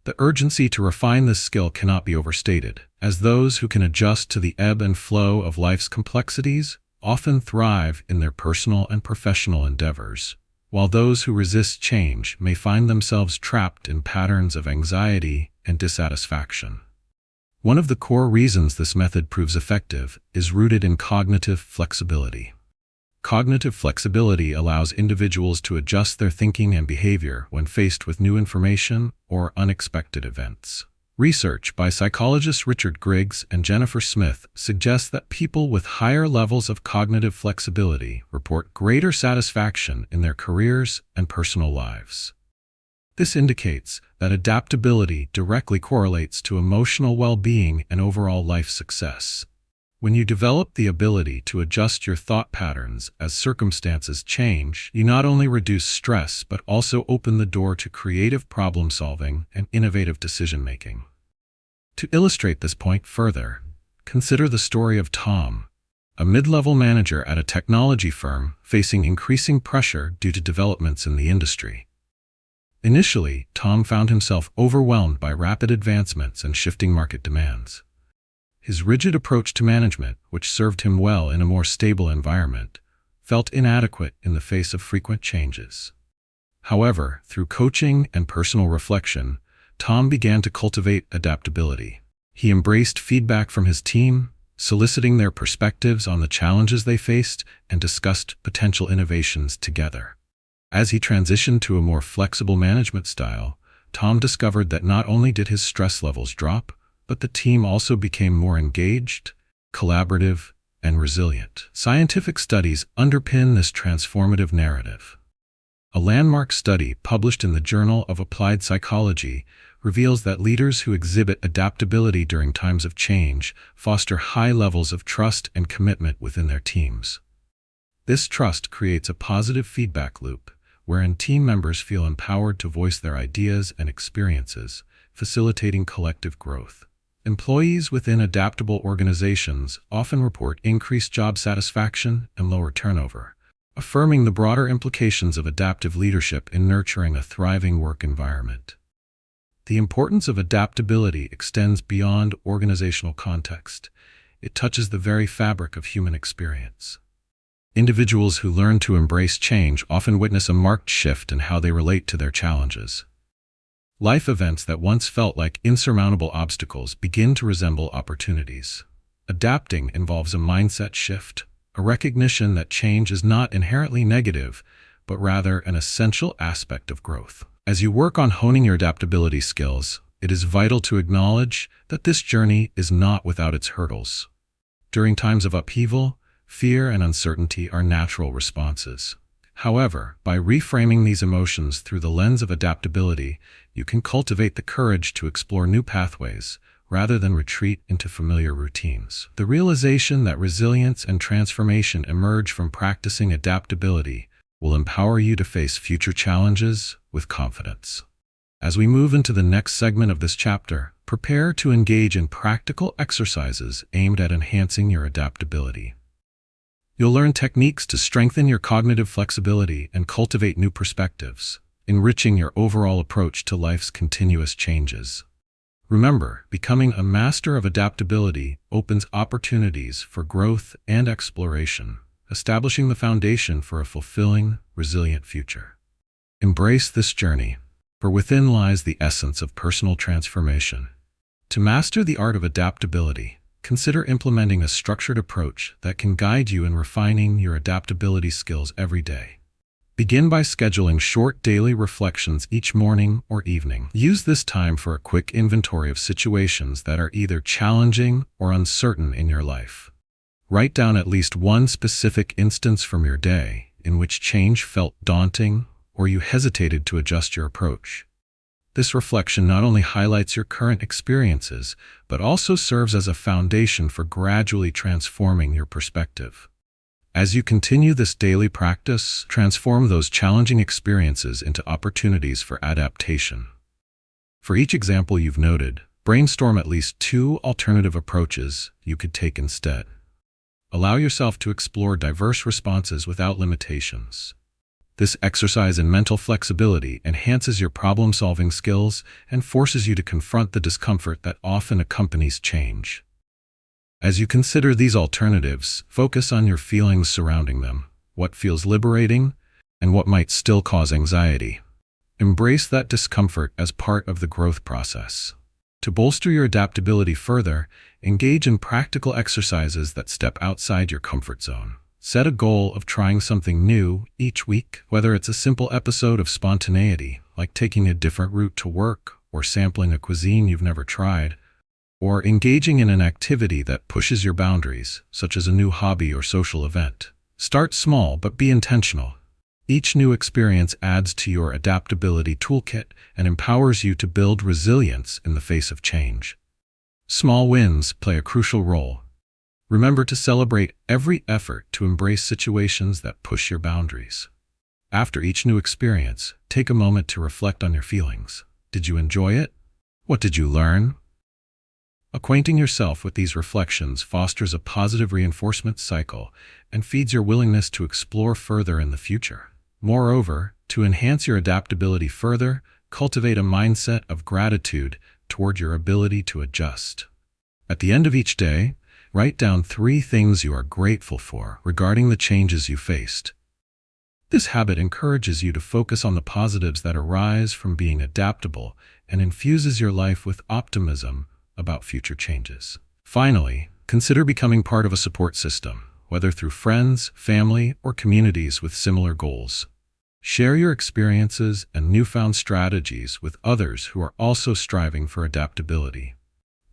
The urgency to refine this skill cannot be overstated, as those who can adjust to the ebb and flow of life's complexities often thrive in their personal and professional endeavors, while those who resist change may find themselves trapped in patterns of anxiety and dissatisfaction. One of the core reasons this method proves effective is rooted in cognitive flexibility. Cognitive flexibility allows individuals to adjust their thinking and behavior when faced with new information or unexpected events. Research by psychologists Richard Griggs and Jennifer Smith suggests that people with higher levels of cognitive flexibility report greater satisfaction in their careers and personal lives. This indicates that adaptability directly correlates to emotional well-being and overall life success. When you develop the ability to adjust your thought patterns as circumstances change, you not only reduce stress but also open the door to creative problem-solving and innovative decision-making. To illustrate this point further, consider the story of Tom, a mid-level manager at a technology firm facing increasing pressure due to developments in the industry. Initially, Tom found himself overwhelmed by rapid advancements and shifting market demands. His rigid approach to management, which served him well in a more stable environment, felt inadequate in the face of frequent changes. However, through coaching and personal reflection, Tom began to cultivate adaptability. He embraced feedback from his team, soliciting their perspectives on the challenges they faced, and discussed potential innovations together. As he transitioned to a more flexible management style, Tom discovered that not only did his stress levels drop, but the team also became more engaged, collaborative, and resilient. Scientific studies underpin this transformative narrative. A landmark study published in the Journal of Applied Psychology reveals that leaders who exhibit adaptability during times of change foster high levels of trust and commitment within their teams. This trust creates a positive feedback loop, wherein team members feel empowered to voice their ideas and experiences, facilitating collective growth. Employees within adaptable organizations often report increased job satisfaction and lower turnover, affirming the broader implications of adaptive leadership in nurturing a thriving work environment. The importance of adaptability extends beyond organizational context. It touches the very fabric of human experience. Individuals who learn to embrace change often witness a marked shift in how they relate to their challenges. Life events that once felt like insurmountable obstacles begin to resemble opportunities. Adapting involves a mindset shift, a recognition that change is not inherently negative, but rather an essential aspect of growth. As you work on honing your adaptability skills, it is vital to acknowledge that this journey is not without its hurdles. During times of upheaval, fear and uncertainty are natural responses. However, by reframing these emotions through the lens of adaptability, you can cultivate the courage to explore new pathways, rather than retreat into familiar routines. The realization that resilience and transformation emerge from practicing adaptability will empower you to face future challenges with confidence. As we move into the next segment of this chapter, prepare to engage in practical exercises aimed at enhancing your adaptability. You'll learn techniques to strengthen your cognitive flexibility and cultivate new perspectives, enriching your overall approach to life's continuous changes. Remember, becoming a master of adaptability opens opportunities for growth and exploration, establishing the foundation for a fulfilling, resilient future. Embrace this journey, for within lies the essence of personal transformation. To master the art of adaptability, consider implementing a structured approach that can guide you in refining your adaptability skills every day. Begin by scheduling short daily reflections each morning or evening. Use this time for a quick inventory of situations that are either challenging or uncertain in your life. Write down at least one specific instance from your day in which change felt daunting or you hesitated to adjust your approach. This reflection not only highlights your current experiences, but also serves as a foundation for gradually transforming your perspective. As you continue this daily practice, transform those challenging experiences into opportunities for adaptation. For each example you've noted, brainstorm at least 2 alternative approaches you could take instead. Allow yourself to explore diverse responses without limitations. This exercise in mental flexibility enhances your problem-solving skills and forces you to confront the discomfort that often accompanies change. As you consider these alternatives, focus on your feelings surrounding them, what feels liberating, and what might still cause anxiety. Embrace that discomfort as part of the growth process. To bolster your adaptability further, engage in practical exercises that step outside your comfort zone. Set a goal of trying something new each week, whether it's a simple episode of spontaneity, like taking a different route to work or sampling a cuisine you've never tried, or engaging in an activity that pushes your boundaries, such as a new hobby or social event. Start small but be intentional. Each new experience adds to your adaptability toolkit and empowers you to build resilience in the face of change. Small wins play a crucial role. Remember to celebrate every effort to embrace situations that push your boundaries. After each new experience, take a moment to reflect on your feelings. Did you enjoy it? What did you learn? Acquainting yourself with these reflections fosters a positive reinforcement cycle and feeds your willingness to explore further in the future. Moreover, to enhance your adaptability further, cultivate a mindset of gratitude toward your ability to adjust. At the end of each day, write down 3 things you are grateful for regarding the changes you faced. This habit encourages you to focus on the positives that arise from being adaptable and infuses your life with optimism about future changes. Finally, consider becoming part of a support system, whether through friends, family, or communities with similar goals. Share your experiences and newfound strategies with others who are also striving for adaptability.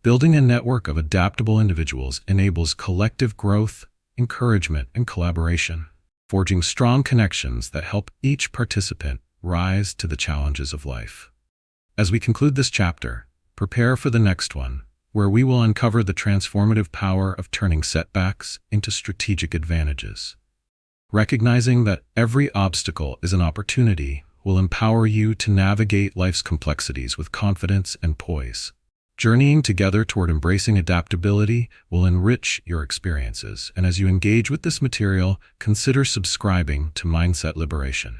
Building a network of adaptable individuals enables collective growth, encouragement, and collaboration, forging strong connections that help each participant rise to the challenges of life. As we conclude this chapter, prepare for the next one, where we will uncover the transformative power of turning setbacks into strategic advantages. Recognizing that every obstacle is an opportunity will empower you to navigate life's complexities with confidence and poise. Journeying together toward embracing adaptability will enrich your experiences, and as you engage with this material, consider subscribing to Mindset Liberation.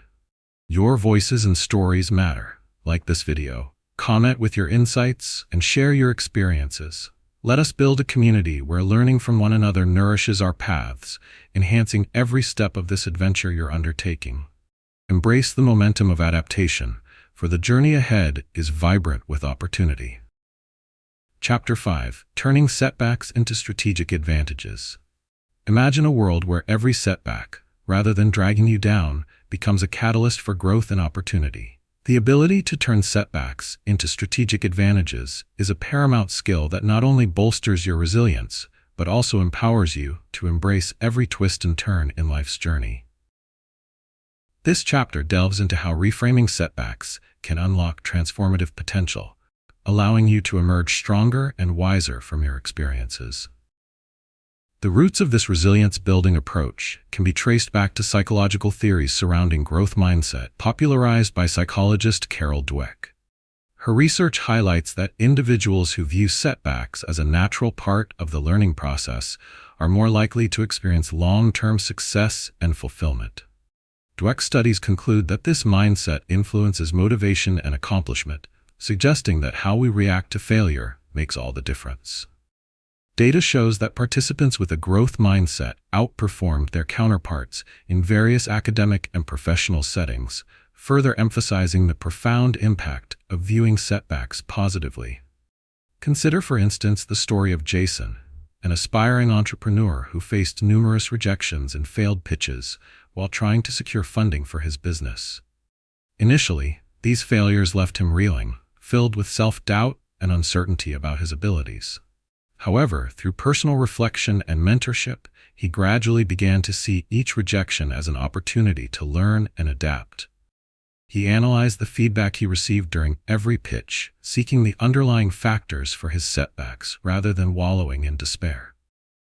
Your voices and stories matter. Like this video, comment with your insights, and share your experiences. Let us build a community where learning from one another nourishes our paths, enhancing every step of this adventure you're undertaking. Embrace the momentum of adaptation, for the journey ahead is vibrant with opportunity. Chapter 5. Turning Setbacks into Strategic Advantages. Imagine a world where every setback, rather than dragging you down, becomes a catalyst for growth and opportunity. The ability to turn setbacks into strategic advantages is a paramount skill that not only bolsters your resilience, but also empowers you to embrace every twist and turn in life's journey. This chapter delves into how reframing setbacks can unlock transformative potential, allowing you to emerge stronger and wiser from your experiences. The roots of this resilience-building approach can be traced back to psychological theories surrounding growth mindset, popularized by psychologist Carol Dweck. Her research highlights that individuals who view setbacks as a natural part of the learning process are more likely to experience long-term success and fulfillment. Dweck studies conclude that this mindset influences motivation and accomplishment, suggesting that how we react to failure makes all the difference. Data shows that participants with a growth mindset outperformed their counterparts in various academic and professional settings, further emphasizing the profound impact of viewing setbacks positively. Consider, for instance, the story of Jason, an aspiring entrepreneur who faced numerous rejections and failed pitches while trying to secure funding for his business. Initially, these failures left him reeling, filled with self-doubt and uncertainty about his abilities. However, through personal reflection and mentorship, he gradually began to see each rejection as an opportunity to learn and adapt. He analyzed the feedback he received during every pitch, seeking the underlying factors for his setbacks rather than wallowing in despair.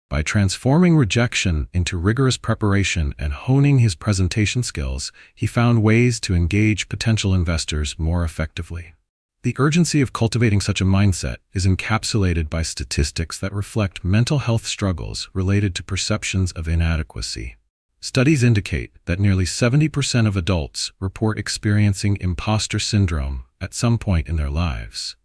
By transforming rejection into rigorous preparation and honing his presentation skills, he found ways to engage potential investors more effectively. The urgency of cultivating such a mindset is encapsulated by statistics that reflect mental health struggles related to perceptions of inadequacy. Studies indicate that nearly 70% of adults report experiencing imposter syndrome at some point in their lives,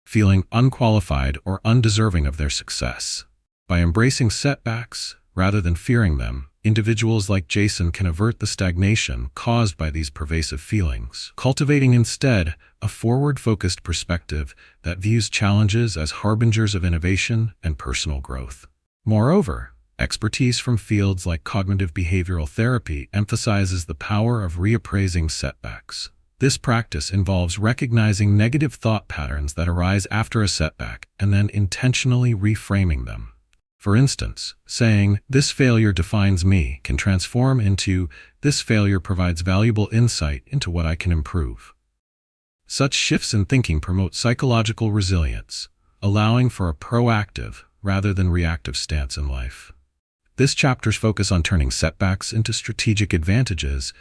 feeling unqualified or undeserving of their success. By embracing setbacks rather than fearing them, individuals like Jason can avert the stagnation caused by these pervasive feelings, cultivating instead a forward-focused perspective that views challenges as harbingers of innovation and personal growth. Moreover, expertise from fields like cognitive behavioral therapy emphasizes the power of reappraising setbacks. This practice involves recognizing negative thought patterns that arise after a setback and then intentionally reframing them. For instance, saying, "This failure defines me," can transform into, "This failure provides valuable insight into what I can improve." Such shifts in thinking promote psychological resilience, allowing for a proactive rather than reactive stance in life. This chapter's focus on turning setbacks into strategic advantages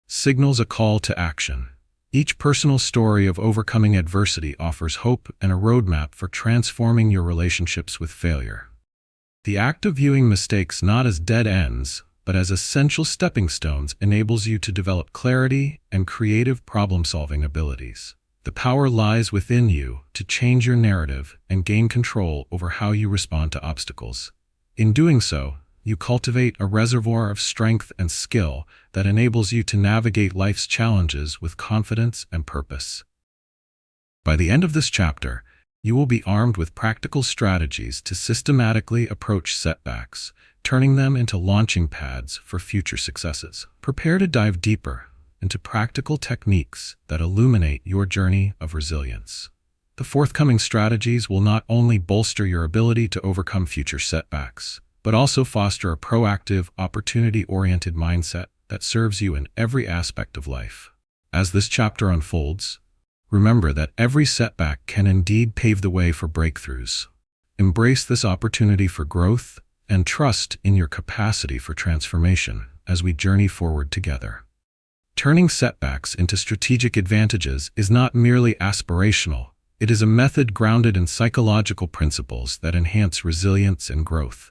signals a call to action. Each personal story of overcoming adversity offers hope and a roadmap for transforming your relationships with failure. The act of viewing mistakes not as dead ends, but as essential stepping stones enables you to develop clarity and creative problem-solving abilities. The power lies within you to change your narrative and gain control over how you respond to obstacles. In doing so, you cultivate a reservoir of strength and skill that enables you to navigate life's challenges with confidence and purpose. By the end of this chapter, you will be armed with practical strategies to systematically approach setbacks, turning them into launching pads for future successes. Prepare to dive deeper into practical techniques that illuminate your journey of resilience. The forthcoming strategies will not only bolster your ability to overcome future setbacks, but also foster a proactive, opportunity-oriented mindset that serves you in every aspect of life. As this chapter unfolds, remember that every setback can indeed pave the way for breakthroughs. Embrace this opportunity for growth and trust in your capacity for transformation as we journey forward together. Turning setbacks into strategic advantages is not merely aspirational. It is a method grounded in psychological principles that enhance resilience and growth.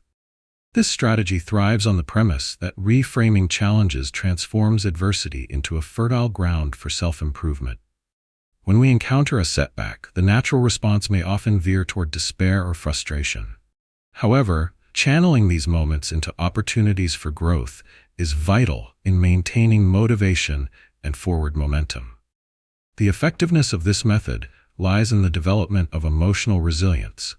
This strategy thrives on the premise that reframing challenges transforms adversity into a fertile ground for self-improvement. When we encounter a setback, the natural response may often veer toward despair or frustration. However, channeling these moments into opportunities for growth is vital in maintaining motivation and forward momentum. The effectiveness of this method lies in the development of emotional resilience,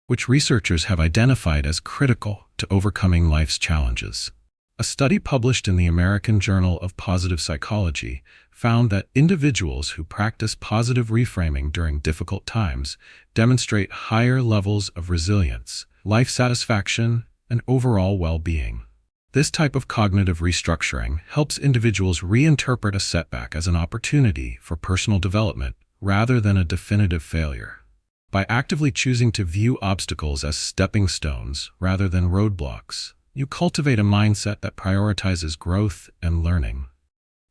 which researchers have identified as critical to overcoming life's challenges. A study published in the American Journal of Positive Psychology found that individuals who practice positive reframing during difficult times demonstrate higher levels of resilience, life satisfaction, and overall well-being. This type of cognitive restructuring helps individuals reinterpret a setback as an opportunity for personal development rather than a definitive failure. By actively choosing to view obstacles as stepping stones rather than roadblocks, you cultivate a mindset that prioritizes growth and learning.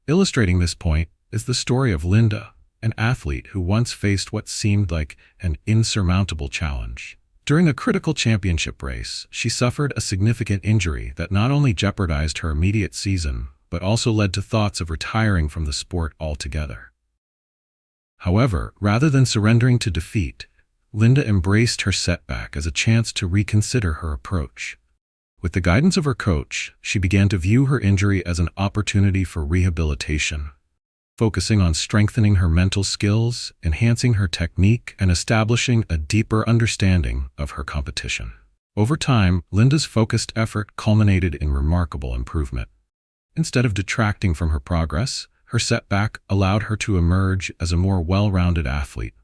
Illustrating this point is the story of Linda, an athlete who once faced what seemed like an insurmountable challenge. During a critical championship race, she suffered a significant injury that not only jeopardized her immediate season, but also led to thoughts of retiring from the sport altogether. However, rather than surrendering to defeat, Linda embraced her setback as a chance to reconsider her approach. With the guidance of her coach, she began to view her injury as an opportunity for rehabilitation, focusing on strengthening her mental skills, enhancing her technique, and establishing a deeper understanding of her competition. Over time, Linda's focused effort culminated in remarkable improvement. Instead of detracting from her progress, her setback allowed her to emerge as a more well-rounded athlete.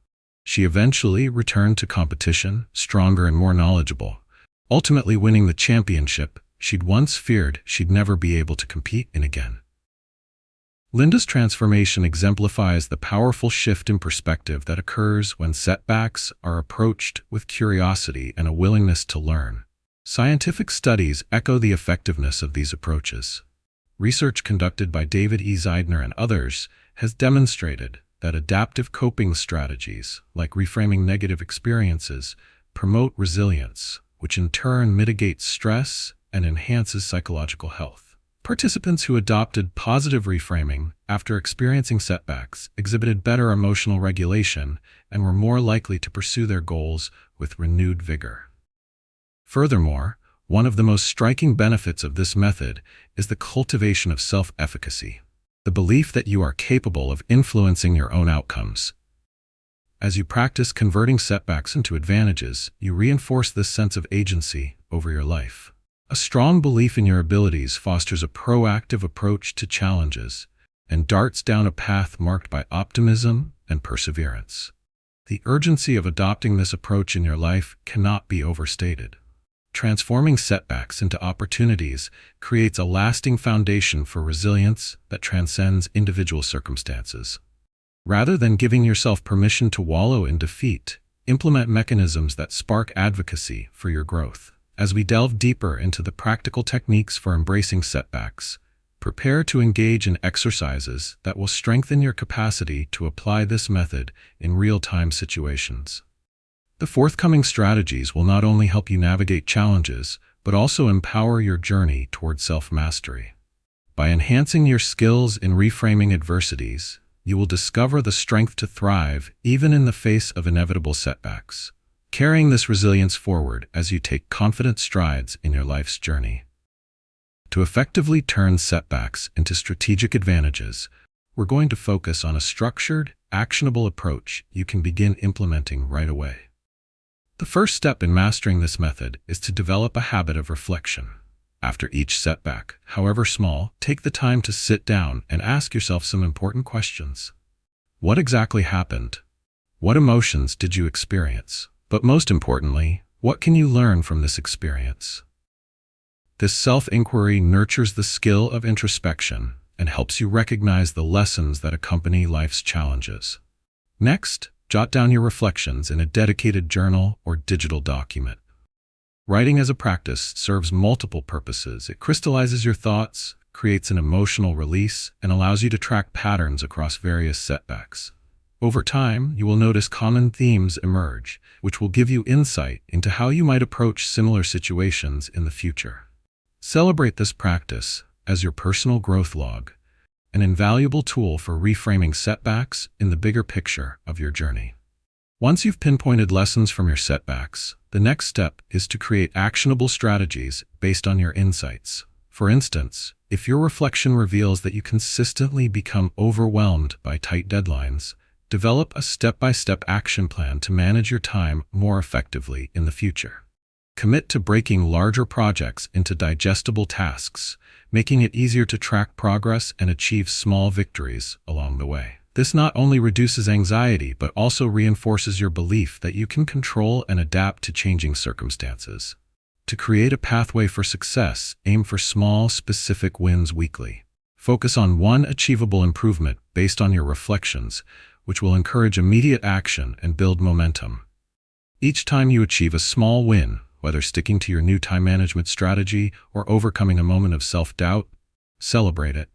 She eventually returned to competition, stronger and more knowledgeable, ultimately winning the championship she'd once feared she'd never be able to compete in again. Linda's transformation exemplifies the powerful shift in perspective that occurs when setbacks are approached with curiosity and a willingness to learn. Scientific studies echo the effectiveness of these approaches. Research conducted by David E. Zeidner and others has demonstrated that adaptive coping strategies, like reframing negative experiences, promote resilience, which in turn mitigates stress and enhances psychological health. Participants who adopted positive reframing after experiencing setbacks exhibited better emotional regulation and were more likely to pursue their goals with renewed vigor. Furthermore, one of the most striking benefits of this method is the cultivation of self-efficacy, the belief that you are capable of influencing your own outcomes. As you practice converting setbacks into advantages, you reinforce this sense of agency over your life. A strong belief in your abilities fosters a proactive approach to challenges and darts down a path marked by optimism and perseverance. The urgency of adopting this approach in your life cannot be overstated. Transforming setbacks into opportunities creates a lasting foundation for resilience that transcends individual circumstances. Rather than giving yourself permission to wallow in defeat, implement mechanisms that spark advocacy for your growth. As we delve deeper into the practical techniques for embracing setbacks, prepare to engage in exercises that will strengthen your capacity to apply this method in real-time situations. The forthcoming strategies will not only help you navigate challenges, but also empower your journey toward self-mastery. By enhancing your skills in reframing adversities, you will discover the strength to thrive even in the face of inevitable setbacks, carrying this resilience forward as you take confident strides in your life's journey. To effectively turn setbacks into strategic advantages, we're going to focus on a structured, actionable approach you can begin implementing right away. The first step in mastering this method is to develop a habit of reflection. After each setback, however small, take the time to sit down and ask yourself some important questions. What exactly happened? What emotions did you experience? But most importantly, what can you learn from this experience? This self-inquiry nurtures the skill of introspection and helps you recognize the lessons that accompany life's challenges. Next, jot down your reflections in a dedicated journal or digital document. Writing as a practice serves multiple purposes. It crystallizes your thoughts, creates an emotional release, and allows you to track patterns across various setbacks. Over time, you will notice common themes emerge, which will give you insight into how you might approach similar situations in the future. Celebrate this practice as your personal growth log, an invaluable tool for reframing setbacks in the bigger picture of your journey. Once you've pinpointed lessons from your setbacks, the next step is to create actionable strategies based on your insights. For instance, if your reflection reveals that you consistently become overwhelmed by tight deadlines, develop a step-by-step action plan to manage your time more effectively in the future. Commit to breaking larger projects into digestible tasks, making it easier to track progress and achieve small victories along the way. This not only reduces anxiety, but also reinforces your belief that you can control and adapt to changing circumstances. To create a pathway for success, aim for small, specific wins weekly. Focus on one achievable improvement based on your reflections, which will encourage immediate action and build momentum. Each time you achieve a small win, whether sticking to your new time management strategy or overcoming a moment of self-doubt, celebrate it.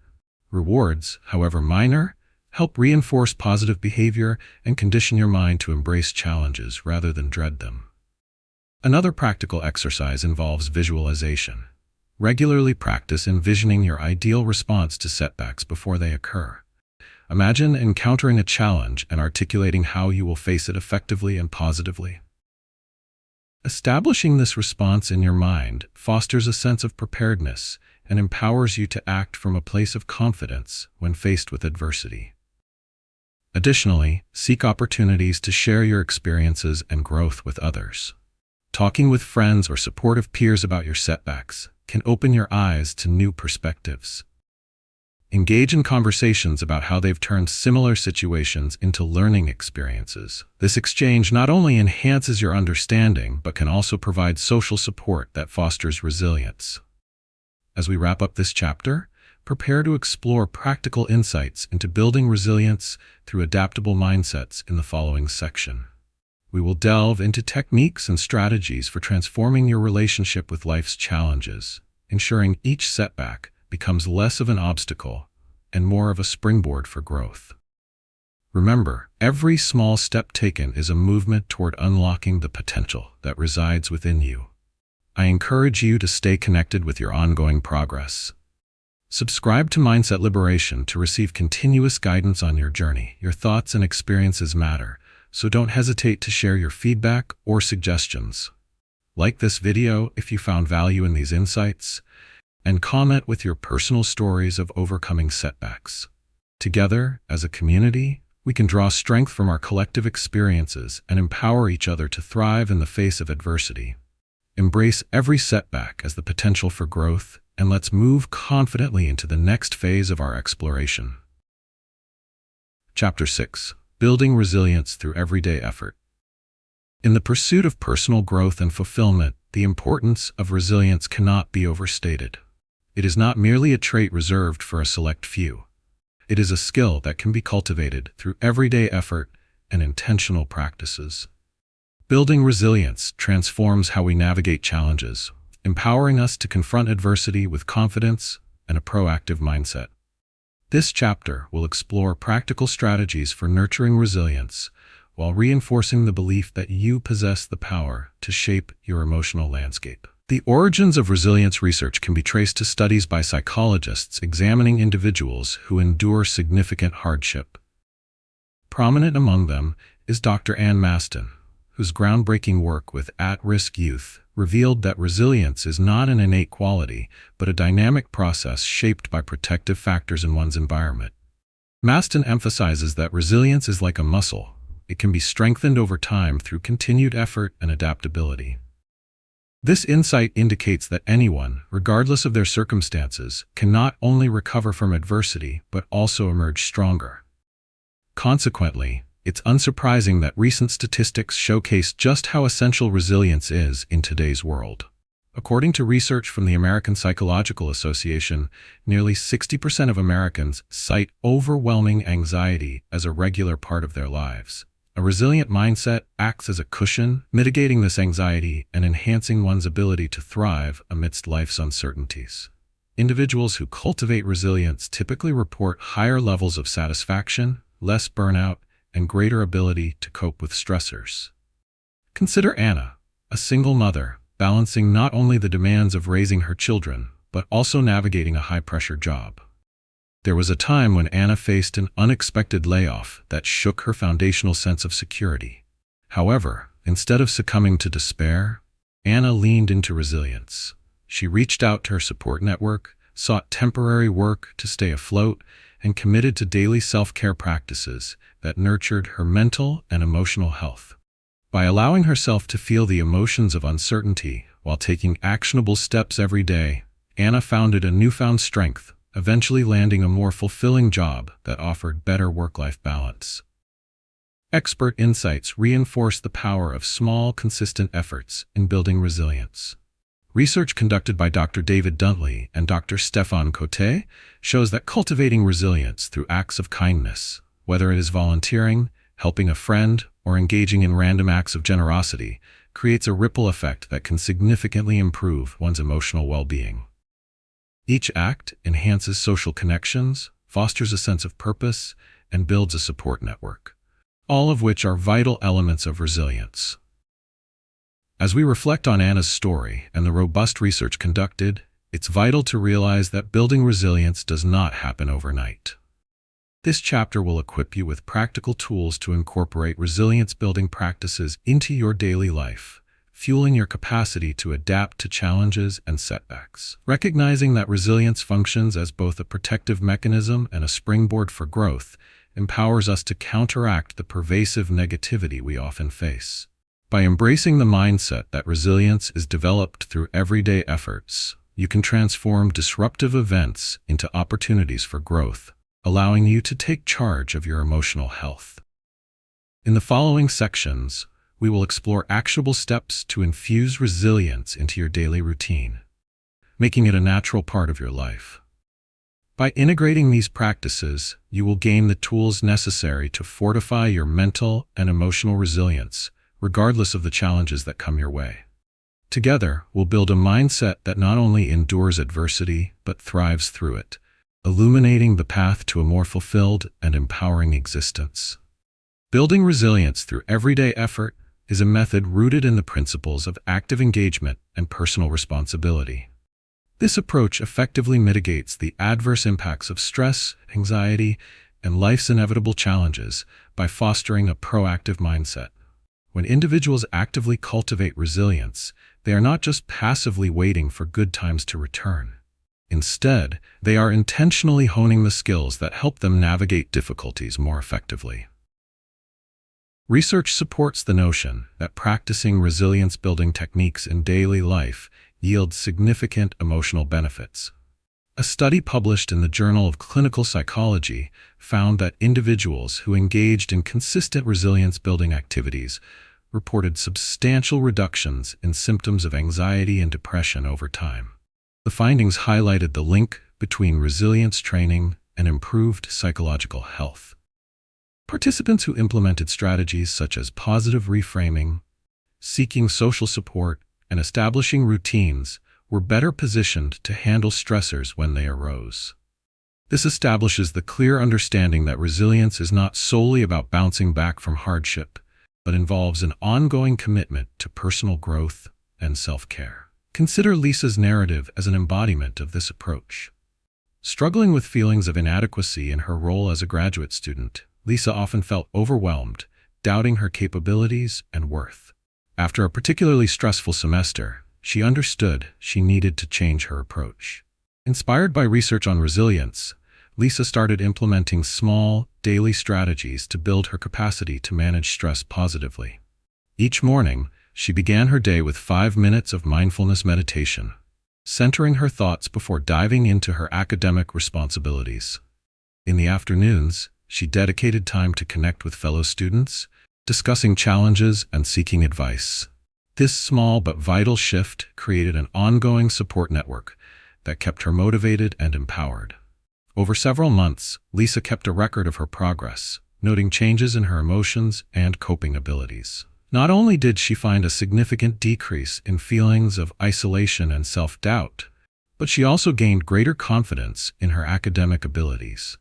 Rewards, however minor, help reinforce positive behavior and condition your mind to embrace challenges rather than dread them. Another practical exercise involves visualization. Regularly practice envisioning your ideal response to setbacks before they occur. Imagine encountering a challenge and articulating how you will face it effectively and positively. Establishing this response in your mind fosters a sense of preparedness and empowers you to act from a place of confidence when faced with adversity. Additionally, seek opportunities to share your experiences and growth with others. Talking with friends or supportive peers about your setbacks can open your eyes to new perspectives. Engage in conversations about how they've turned similar situations into learning experiences. This exchange not only enhances your understanding, but can also provide social support that fosters resilience. As we wrap up this chapter, prepare to explore practical insights into building resilience through adaptable mindsets in the following section. We will delve into techniques and strategies for transforming your relationship with life's challenges, ensuring each setback becomes less of an obstacle and more of a springboard for growth. Remember, every small step taken is a movement toward unlocking the potential that resides within you. I encourage you to stay connected with your ongoing progress. Subscribe to Mindset Liberation to receive continuous guidance on your journey. Your thoughts and experiences matter, so don't hesitate to share your feedback or suggestions. Like this video if you found value in these insights, and comment with your personal stories of overcoming setbacks. Together, as a community, we can draw strength from our collective experiences and empower each other to thrive in the face of adversity. Embrace every setback as the potential for growth, and let's move confidently into the next phase of our exploration. Chapter 6. Building Resilience Through Everyday Effort. In the pursuit of personal growth and fulfillment, the importance of resilience cannot be overstated. It is not merely a trait reserved for a select few. It is a skill that can be cultivated through everyday effort and intentional practices. Building resilience transforms how we navigate challenges, empowering us to confront adversity with confidence and a proactive mindset. This chapter will explore practical strategies for nurturing resilience while reinforcing the belief that you possess the power to shape your emotional landscape. The origins of resilience research can be traced to studies by psychologists examining individuals who endure significant hardship. Prominent among them is Dr. Ann Maston, whose groundbreaking work with at-risk youth revealed that resilience is not an innate quality, but a dynamic process shaped by protective factors in one's environment. Maston emphasizes that resilience is like a muscle. It can be strengthened over time through continued effort and adaptability. This insight indicates that anyone, regardless of their circumstances, can not only recover from adversity, but also emerge stronger. Consequently, it's unsurprising that recent statistics showcase just how essential resilience is in today's world. According to research from the American Psychological Association, nearly 60% of Americans cite overwhelming anxiety as a regular part of their lives. A resilient mindset acts as a cushion, mitigating this anxiety and enhancing one's ability to thrive amidst life's uncertainties. Individuals who cultivate resilience typically report higher levels of satisfaction, less burnout, and greater ability to cope with stressors. Consider Anna, a single mother, balancing not only the demands of raising her children, but also navigating a high-pressure job. There was a time when Anna faced an unexpected layoff that shook her foundational sense of security. However, instead of succumbing to despair, Anna leaned into resilience. She reached out to her support network, sought temporary work to stay afloat, and committed to daily self-care practices that nurtured her mental and emotional health. By allowing herself to feel the emotions of uncertainty while taking actionable steps every day, Anna found a newfound strength, eventually landing a more fulfilling job that offered better work-life balance. Expert insights reinforce the power of small, consistent efforts in building resilience. Research conducted by Dr. David Duntley and Dr. Stefan Cote shows that cultivating resilience through acts of kindness, whether it is volunteering, helping a friend, or engaging in random acts of generosity, creates a ripple effect that can significantly improve one's emotional well-being. Each act enhances social connections, fosters a sense of purpose, and builds a support network, all of which are vital elements of resilience. As we reflect on Anna's story and the robust research conducted, it's vital to realize that building resilience does not happen overnight. This chapter will equip you with practical tools to incorporate resilience-building practices into your daily life, fueling your capacity to adapt to challenges and setbacks. Recognizing that resilience functions as both a protective mechanism and a springboard for growth empowers us to counteract the pervasive negativity we often face. By embracing the mindset that resilience is developed through everyday efforts, you can transform disruptive events into opportunities for growth, allowing you to take charge of your emotional health. In the following sections, we will explore actionable steps to infuse resilience into your daily routine, making it a natural part of your life. By integrating these practices, you will gain the tools necessary to fortify your mental and emotional resilience, regardless of the challenges that come your way. Together, we'll build a mindset that not only endures adversity, but thrives through it, illuminating the path to a more fulfilled and empowering existence. Building resilience through everyday effort is a method rooted in the principles of active engagement and personal responsibility. This approach effectively mitigates the adverse impacts of stress, anxiety, and life's inevitable challenges by fostering a proactive mindset. When individuals actively cultivate resilience, they are not just passively waiting for good times to return. Instead, they are intentionally honing the skills that help them navigate difficulties more effectively. Research supports the notion that practicing resilience-building techniques in daily life yields significant emotional benefits. A study published in the Journal of Clinical Psychology found that individuals who engaged in consistent resilience-building activities reported substantial reductions in symptoms of anxiety and depression over time. The findings highlighted the link between resilience training and improved psychological health. Participants who implemented strategies such as positive reframing, seeking social support, and establishing routines were better positioned to handle stressors when they arose. This establishes the clear understanding that resilience is not solely about bouncing back from hardship, but involves an ongoing commitment to personal growth and self-care. Consider Lisa's narrative as an embodiment of this approach. Struggling with feelings of inadequacy in her role as a graduate student, Lisa often felt overwhelmed, doubting her capabilities and worth. After a particularly stressful semester, she understood she needed to change her approach. Inspired by research on resilience, Lisa started implementing small, daily strategies to build her capacity to manage stress positively. Each morning, she began her day with 5 minutes of mindfulness meditation, centering her thoughts before diving into her academic responsibilities. In the afternoons, she dedicated time to connect with fellow students, discussing challenges and seeking advice. This small but vital shift created an ongoing support network that kept her motivated and empowered. Over several months, Lisa kept a record of her progress, noting changes in her emotions and coping abilities. Not only did she find a significant decrease in feelings of isolation and self-doubt, but she also gained greater confidence in her academic abilities.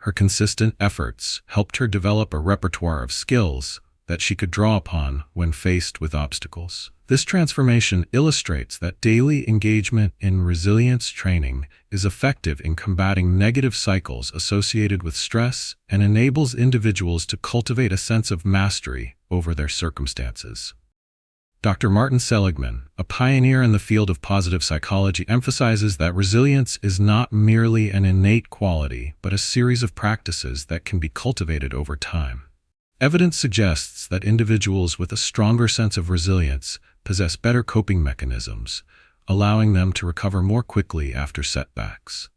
Her consistent efforts helped her develop a repertoire of skills that she could draw upon when faced with obstacles. This transformation illustrates that daily engagement in resilience training is effective in combating negative cycles associated with stress and enables individuals to cultivate a sense of mastery over their circumstances. Dr. Martin Seligman, a pioneer in the field of positive psychology, emphasizes that resilience is not merely an innate quality, but a series of practices that can be cultivated over time. Evidence suggests that individuals with a stronger sense of resilience possess better coping mechanisms, allowing them to recover more quickly after setbacks.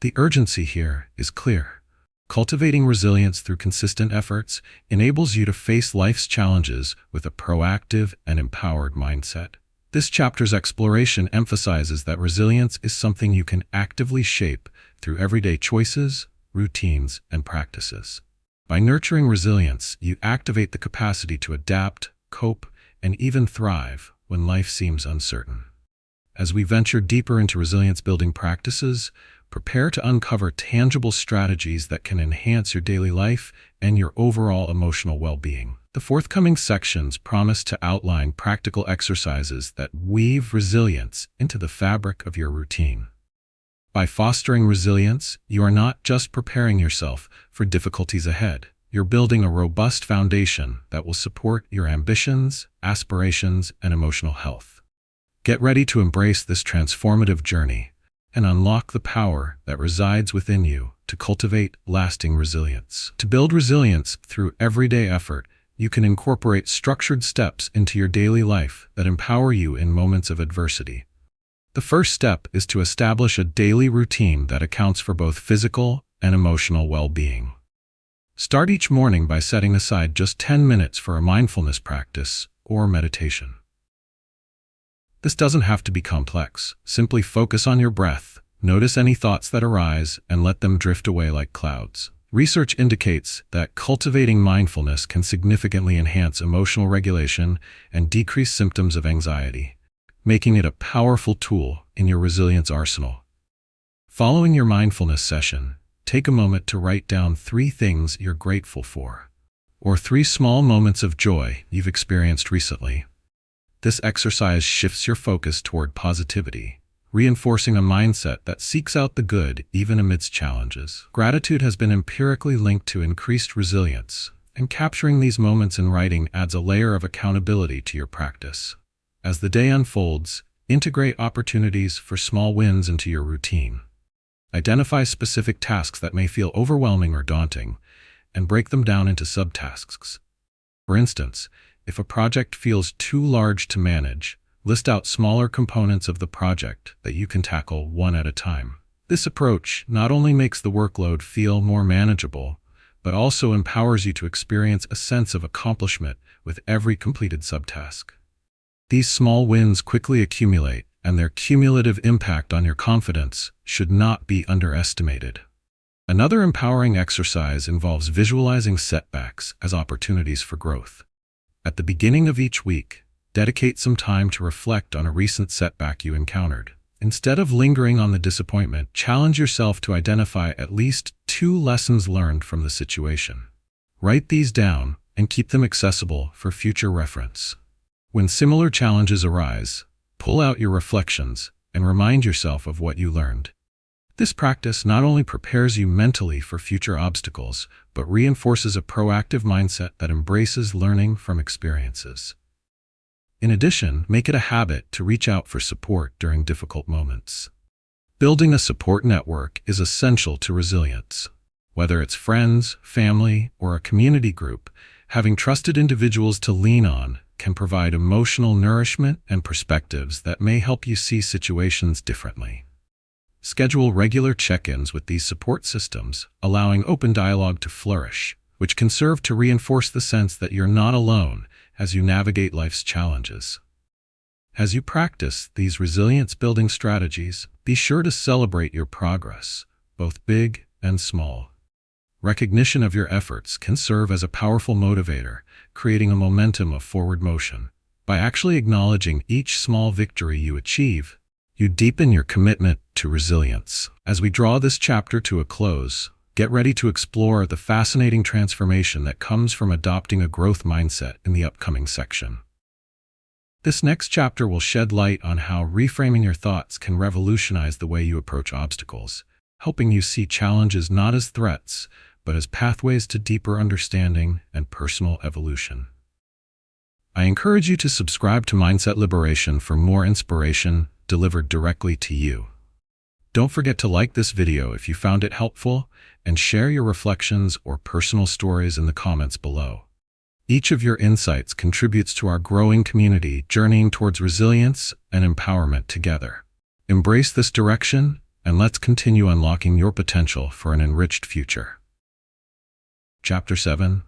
The urgency here is clear. Cultivating resilience through consistent efforts enables you to face life's challenges with a proactive and empowered mindset. This chapter's exploration emphasizes that resilience is something you can actively shape through everyday choices, routines, and practices. By nurturing resilience, you activate the capacity to adapt, cope, and even thrive when life seems uncertain. As we venture deeper into resilience-building practices, prepare to uncover tangible strategies that can enhance your daily life and your overall emotional well-being. The forthcoming sections promise to outline practical exercises that weave resilience into the fabric of your routine. By fostering resilience, you are not just preparing yourself for difficulties ahead. You're building a robust foundation that will support your ambitions, aspirations, and emotional health. Get ready to embrace this transformative journey and unlock the power that resides within you to cultivate lasting resilience. To build resilience through everyday effort, you can incorporate structured steps into your daily life that empower you in moments of adversity. The first step is to establish a daily routine that accounts for both physical and emotional well-being. Start each morning by setting aside just 10 minutes for a mindfulness practice or meditation. This doesn't have to be complex. Simply focus on your breath, notice any thoughts that arise, and let them drift away like clouds. Research indicates that cultivating mindfulness can significantly enhance emotional regulation and decrease symptoms of anxiety, making it a powerful tool in your resilience arsenal. Following your mindfulness session, take a moment to write down 3 things you're grateful for, or 3 small moments of joy you've experienced recently. This exercise shifts your focus toward positivity, reinforcing a mindset that seeks out the good even amidst challenges. Gratitude has been empirically linked to increased resilience, and capturing these moments in writing adds a layer of accountability to your practice. As the day unfolds, integrate opportunities for small wins into your routine. Identify specific tasks that may feel overwhelming or daunting, and break them down into subtasks. For instance, if a project feels too large to manage, list out smaller components of the project that you can tackle one at a time. This approach not only makes the workload feel more manageable, but also empowers you to experience a sense of accomplishment with every completed subtask. These small wins quickly accumulate, and their cumulative impact on your confidence should not be underestimated. Another empowering exercise involves visualizing setbacks as opportunities for growth. At the beginning of each week, dedicate some time to reflect on a recent setback you encountered. Instead of lingering on the disappointment, challenge yourself to identify at least 2 lessons learned from the situation. Write these down and keep them accessible for future reference. When similar challenges arise, pull out your reflections and remind yourself of what you learned. This practice not only prepares you mentally for future obstacles, but reinforces a proactive mindset that embraces learning from experiences. In addition, make it a habit to reach out for support during difficult moments. Building a support network is essential to resilience. Whether it's friends, family, or a community group, having trusted individuals to lean on can provide emotional nourishment and perspectives that may help you see situations differently. Schedule regular check-ins with these support systems, allowing open dialogue to flourish, which can serve to reinforce the sense that you're not alone as you navigate life's challenges. As you practice these resilience-building strategies, be sure to celebrate your progress, both big and small. Recognition of your efforts can serve as a powerful motivator, creating a momentum of forward motion. By actually acknowledging each small victory you achieve, you deepen your commitment to resilience. As we draw this chapter to a close, get ready to explore the fascinating transformation that comes from adopting a growth mindset in the upcoming section. This next chapter will shed light on how reframing your thoughts can revolutionize the way you approach obstacles, helping you see challenges not as threats, but as pathways to deeper understanding and personal evolution. I encourage you to subscribe to Mindset Liberation for more inspiration delivered directly to you. Don't forget to like this video if you found it helpful, and share your reflections or personal stories in the comments below. Each of your insights contributes to our growing community journeying towards resilience and empowerment together. Embrace this direction, and let's continue unlocking your potential for an enriched future. Chapter 7: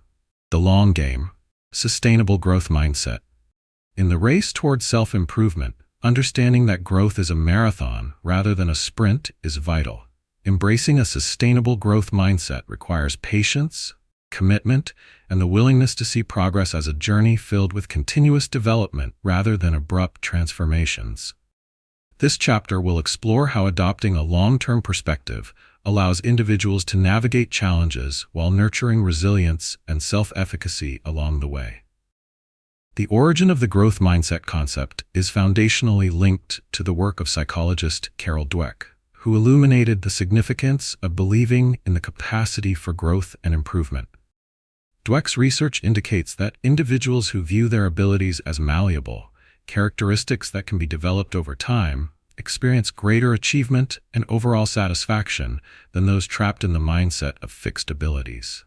The Long Game, Sustainable Growth Mindset. In the race towards self-improvement, understanding that growth is a marathon rather than a sprint is vital. Embracing a sustainable growth mindset requires patience, commitment, and the willingness to see progress as a journey filled with continuous development rather than abrupt transformations. This chapter will explore how adopting a long-term perspective allows individuals to navigate challenges while nurturing resilience and self-efficacy along the way. The origin of the growth mindset concept is foundationally linked to the work of psychologist Carol Dweck, who illuminated the significance of believing in the capacity for growth and improvement. Dweck's research indicates that individuals who view their abilities as malleable, characteristics that can be developed over time, experience greater achievement and overall satisfaction than those trapped in the mindset of fixed abilities.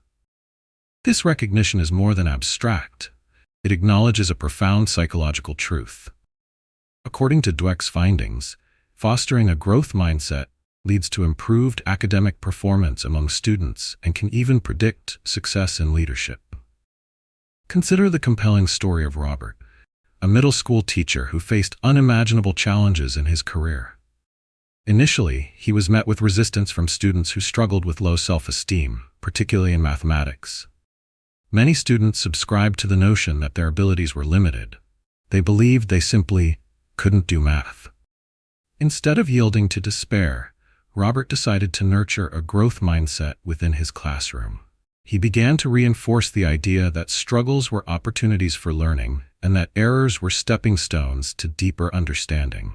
This recognition is more than abstract. It acknowledges a profound psychological truth. According to Dweck's findings, fostering a growth mindset leads to improved academic performance among students and can even predict success in leadership. Consider the compelling story of Robert, a middle school teacher who faced unimaginable challenges in his career. Initially, he was met with resistance from students who struggled with low self-esteem, particularly in mathematics. Many students subscribed to the notion that their abilities were limited. They believed they simply couldn't do math. Instead of yielding to despair, Robert decided to nurture a growth mindset within his classroom. He began to reinforce the idea that struggles were opportunities for learning and that errors were stepping stones to deeper understanding.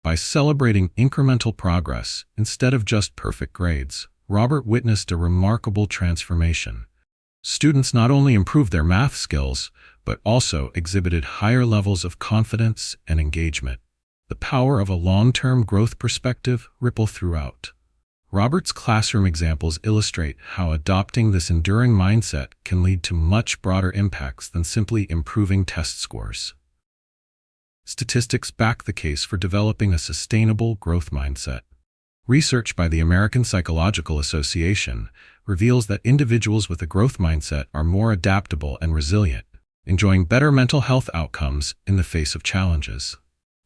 By celebrating incremental progress instead of just perfect grades, Robert witnessed a remarkable transformation. Students not only improved their math skills, but also exhibited higher levels of confidence and engagement. The power of a long-term growth perspective rippled throughout. Robert's classroom examples illustrate how adopting this enduring mindset can lead to much broader impacts than simply improving test scores. Statistics back the case for developing a sustainable growth mindset. Research by the American Psychological Association reveals that individuals with a growth mindset are more adaptable and resilient, enjoying better mental health outcomes in the face of challenges.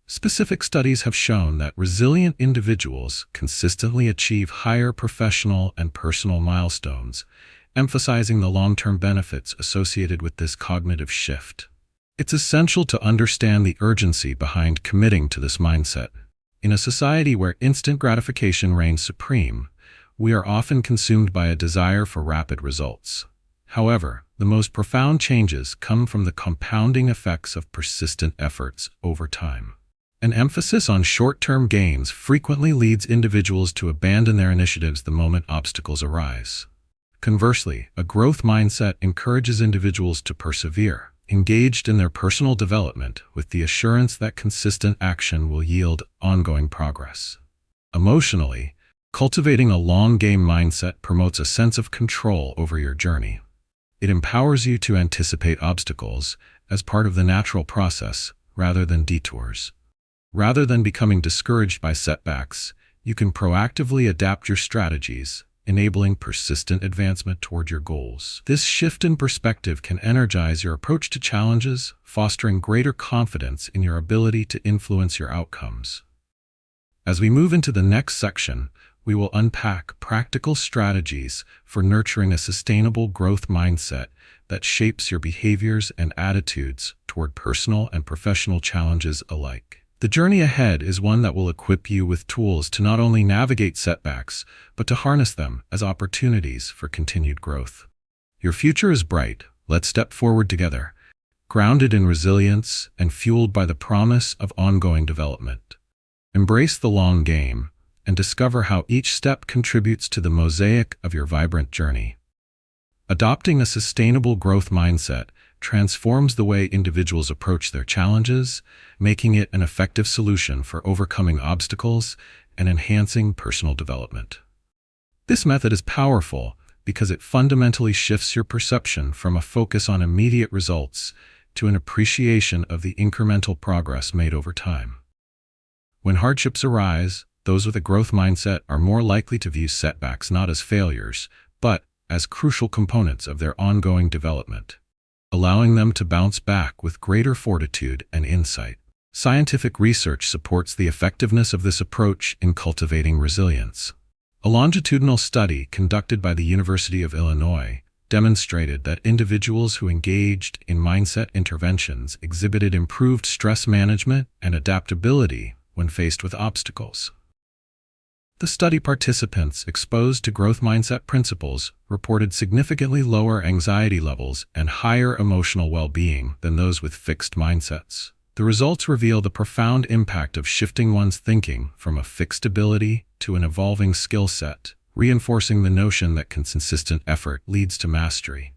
Specific studies have shown that resilient individuals consistently achieve higher professional and personal milestones, emphasizing the long-term benefits associated with this cognitive shift. It's essential to understand the urgency behind committing to this mindset. In a society where instant gratification reigns supreme, we are often consumed by a desire for rapid results. However, the most profound changes come from the compounding effects of persistent efforts over time. An emphasis on short-term gains frequently leads individuals to abandon their initiatives the moment obstacles arise. Conversely, a growth mindset encourages individuals to persevere, engaged in their personal development with the assurance that consistent action will yield ongoing progress. Emotionally, cultivating a long-game mindset promotes a sense of control over your journey. It empowers you to anticipate obstacles as part of the natural process rather than detours. Rather than becoming discouraged by setbacks, you can proactively adapt your strategies, enabling persistent advancement toward your goals. This shift in perspective can energize your approach to challenges, fostering greater confidence in your ability to influence your outcomes. As we move into the next section, we will unpack practical strategies for nurturing a sustainable growth mindset that shapes your behaviors and attitudes toward personal and professional challenges alike. The journey ahead is one that will equip you with tools to not only navigate setbacks, but to harness them as opportunities for continued growth. Your future is bright. Let's step forward together, grounded in resilience and fueled by the promise of ongoing development. Embrace the long game and discover how each step contributes to the mosaic of your vibrant journey. Adopting a sustainable growth mindset transforms the way individuals approach their challenges, making it an effective solution for overcoming obstacles and enhancing personal development. This method is powerful because it fundamentally shifts your perception from a focus on immediate results to an appreciation of the incremental progress made over time. When hardships arise, those with a growth mindset are more likely to view setbacks not as failures, but as crucial components of their ongoing development. allowing them to bounce back with greater fortitude and insight. Scientific research supports the effectiveness of this approach in cultivating resilience. A longitudinal study conducted by the University of Illinois demonstrated that individuals who engaged in mindset interventions exhibited improved stress management and adaptability when faced with obstacles. The study participants exposed to growth mindset principles reported significantly lower anxiety levels and higher emotional well-being than those with fixed mindsets. The results reveal the profound impact of shifting one's thinking from a fixed ability to an evolving skill set, reinforcing the notion that consistent effort leads to mastery.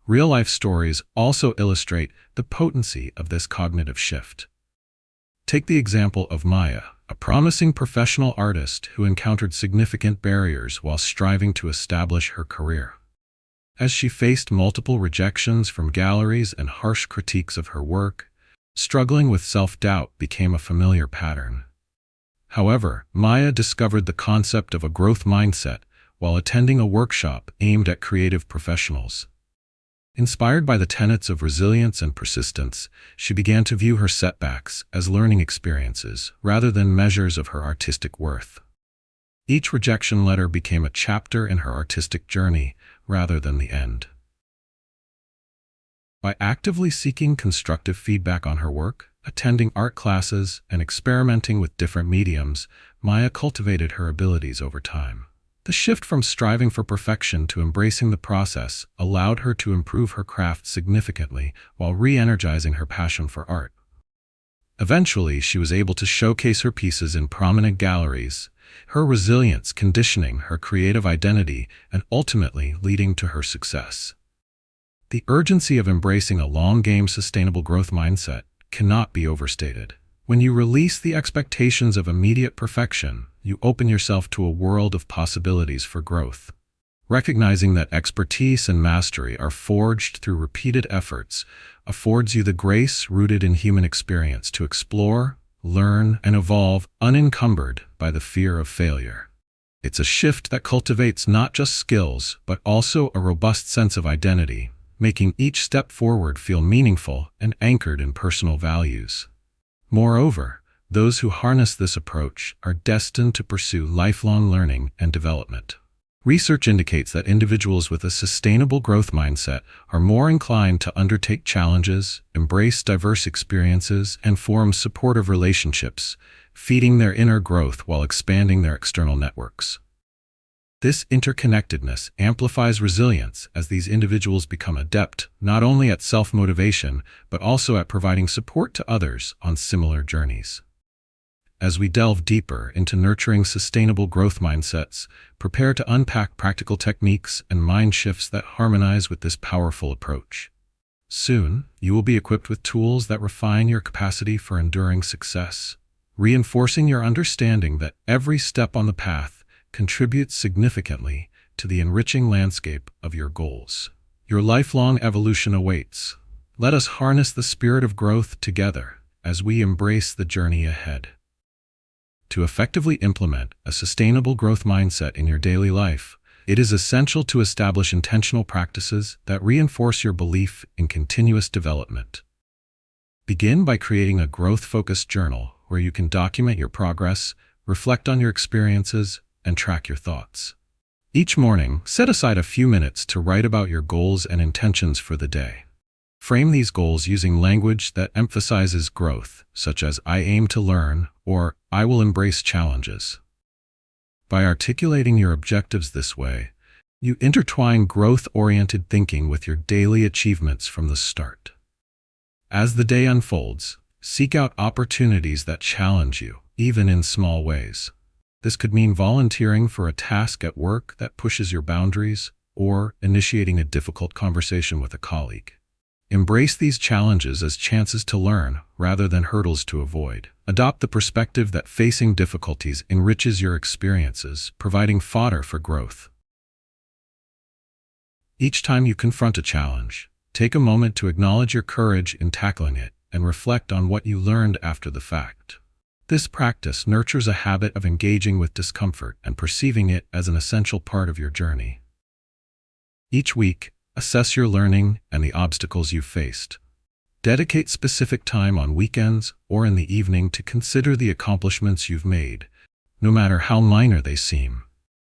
Real-life stories also illustrate the potency of this cognitive shift. Take the example of Maya, a promising professional artist who encountered significant barriers while striving to establish her career. As she faced multiple rejections from galleries and harsh critiques of her work, struggling with self-doubt became a familiar pattern. However, Maya discovered the concept of a growth mindset while attending a workshop aimed at creative professionals. Inspired by the tenets of resilience and persistence, she began to view her setbacks as learning experiences rather than measures of her artistic worth. Each rejection letter became a chapter in her artistic journey rather than the end. By actively seeking constructive feedback on her work, attending art classes, and experimenting with different mediums, Maya cultivated her abilities over time. The shift from striving for perfection to embracing the process allowed her to improve her craft significantly while re-energizing her passion for art. Eventually, she was able to showcase her pieces in prominent galleries, her resilience conditioning her creative identity and ultimately leading to her success. The urgency of embracing a long-game sustainable growth mindset cannot be overstated. When you release the expectations of immediate perfection, you open yourself to a world of possibilities for growth. Recognizing that expertise and mastery are forged through repeated efforts affords you the grace rooted in human experience to explore, learn, and evolve unencumbered by the fear of failure. It's a shift that cultivates not just skills, but also a robust sense of identity, making each step forward feel meaningful and anchored in personal values. Moreover, those who harness this approach are destined to pursue lifelong learning and development. Research indicates that individuals with a sustainable growth mindset are more inclined to undertake challenges, embrace diverse experiences, and form supportive relationships, feeding their inner growth while expanding their external networks. This interconnectedness amplifies resilience as these individuals become adept not only at self-motivation, but also at providing support to others on similar journeys. As we delve deeper into nurturing sustainable growth mindsets, prepare to unpack practical techniques and mind shifts that harmonize with this powerful approach. Soon, you will be equipped with tools that refine your capacity for enduring success, reinforcing your understanding that every step on the path contributes significantly to the enriching landscape of your goals. Your lifelong evolution awaits. Let us harness the spirit of growth together as we embrace the journey ahead. To effectively implement a sustainable growth mindset in your daily life, it is essential to establish intentional practices that reinforce your belief in continuous development. Begin by creating a growth-focused journal where you can document your progress, reflect on your experiences, and track your thoughts. Each morning, set aside a few minutes to write about your goals and intentions for the day. Frame these goals using language that emphasizes growth, such as "I aim to learn" or "I will embrace challenges." By articulating your objectives this way, you intertwine growth-oriented thinking with your daily achievements from the start. As the day unfolds, seek out opportunities that challenge you, even in small ways. This could mean volunteering for a task at work that pushes your boundaries, or initiating a difficult conversation with a colleague. Embrace these challenges as chances to learn rather than hurdles to avoid. Adopt the perspective that facing difficulties enriches your experiences, providing fodder for growth. Each time you confront a challenge, take a moment to acknowledge your courage in tackling it and reflect on what you learned after the fact. This practice nurtures a habit of engaging with discomfort and perceiving it as an essential part of your journey. Each week, Assess your learning and the obstacles you've faced. Dedicate specific time on weekends or in the evening to consider the accomplishments you've made, no matter how minor they seem.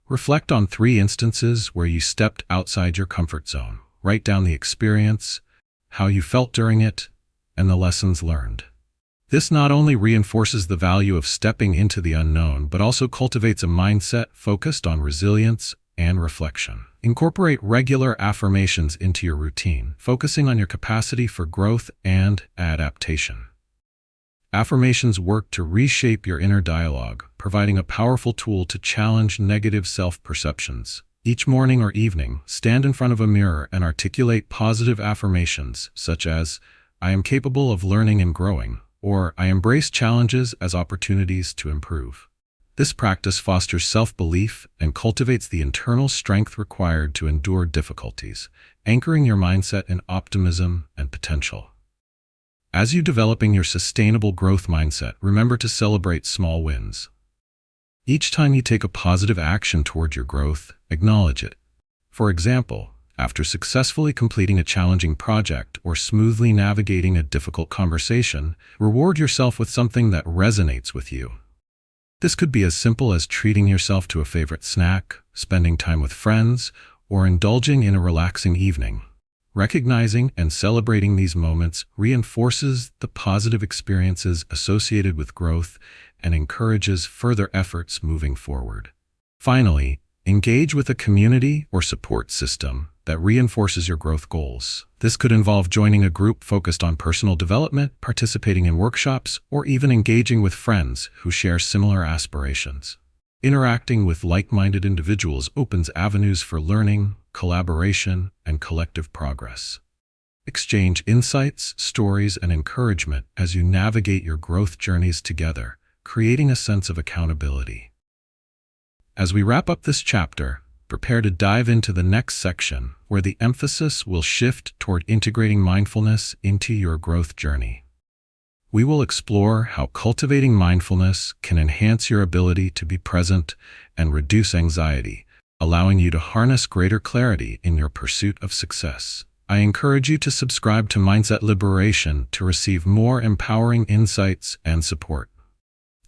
Reflect on 3 instances where you stepped outside your comfort zone. Write down the experience, how you felt during it, and the lessons learned. This not only reinforces the value of stepping into the unknown, but also cultivates a mindset focused on resilience and reflection. Incorporate regular affirmations into your routine, focusing on your capacity for growth and adaptation. Affirmations work to reshape your inner dialogue, providing a powerful tool to challenge negative self-perceptions. Each morning or evening, stand in front of a mirror and articulate positive affirmations such as, "I am capable of learning and growing," or "I embrace challenges as opportunities to improve." This practice fosters self-belief and cultivates the internal strength required to endure difficulties, anchoring your mindset in optimism and potential. As you developing your sustainable growth mindset, remember to celebrate small wins. Each time you take a positive action toward your growth, acknowledge it. For example, after successfully completing a challenging project or smoothly navigating a difficult conversation, reward yourself with something that resonates with you. This could be as simple as treating yourself to a favorite snack, spending time with friends, or indulging in a relaxing evening. Recognizing and celebrating these moments reinforces the positive experiences associated with growth and encourages further efforts moving forward. Finally, engage with a community or support system that reinforces your growth goals. This could involve joining a group focused on personal development, participating in workshops, or even engaging with friends who share similar aspirations. Interacting with like-minded individuals opens avenues for learning, collaboration, and collective progress. Exchange insights, stories, and encouragement as you navigate your growth journeys together, creating a sense of accountability. As we wrap up this chapter, prepare to dive into the next section, where the emphasis will shift toward integrating mindfulness into your growth journey. We will explore how cultivating mindfulness can enhance your ability to be present and reduce anxiety, allowing you to harness greater clarity in your pursuit of success. I encourage you to subscribe to Mindset Liberation to receive more empowering insights and support.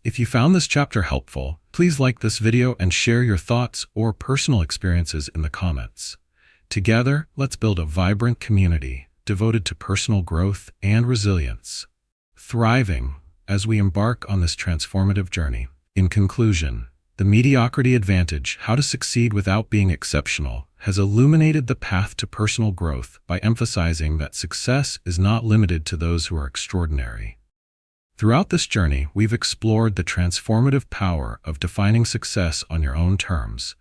If you found this chapter helpful, please like this video and share your thoughts or personal experiences in the comments. Together, let's build a vibrant community devoted to personal growth and resilience, thriving as we embark on this transformative journey. In conclusion, the Mediocrity Advantage, How to Succeed Without Being Exceptional, has illuminated the path to personal growth by emphasizing that success is not limited to those who are extraordinary. Throughout this journey, we've explored the transformative power of defining success on your own terms,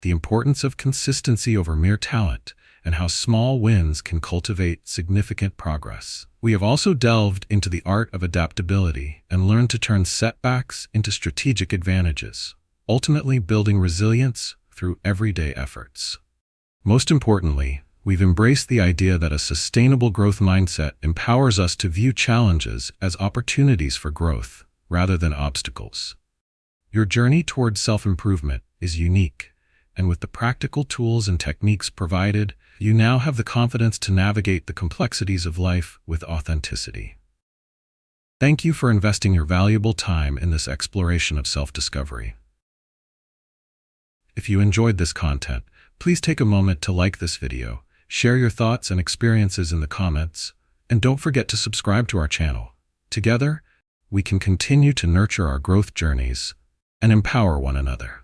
the importance of consistency over mere talent, and how small wins can cultivate significant progress. We have also delved into the art of adaptability and learned to turn setbacks into strategic advantages, ultimately building resilience through everyday efforts. Most importantly, we've embraced the idea that a sustainable growth mindset empowers us to view challenges as opportunities for growth rather than obstacles. Your journey towards self-improvement is unique, and with the practical tools and techniques provided, you now have the confidence to navigate the complexities of life with authenticity. Thank you for investing your valuable time in this exploration of self-discovery. If you enjoyed this content, please take a moment to like this video, share your thoughts and experiences in the comments, and don't forget to subscribe to our channel. Together, we can continue to nurture our growth journeys and empower one another.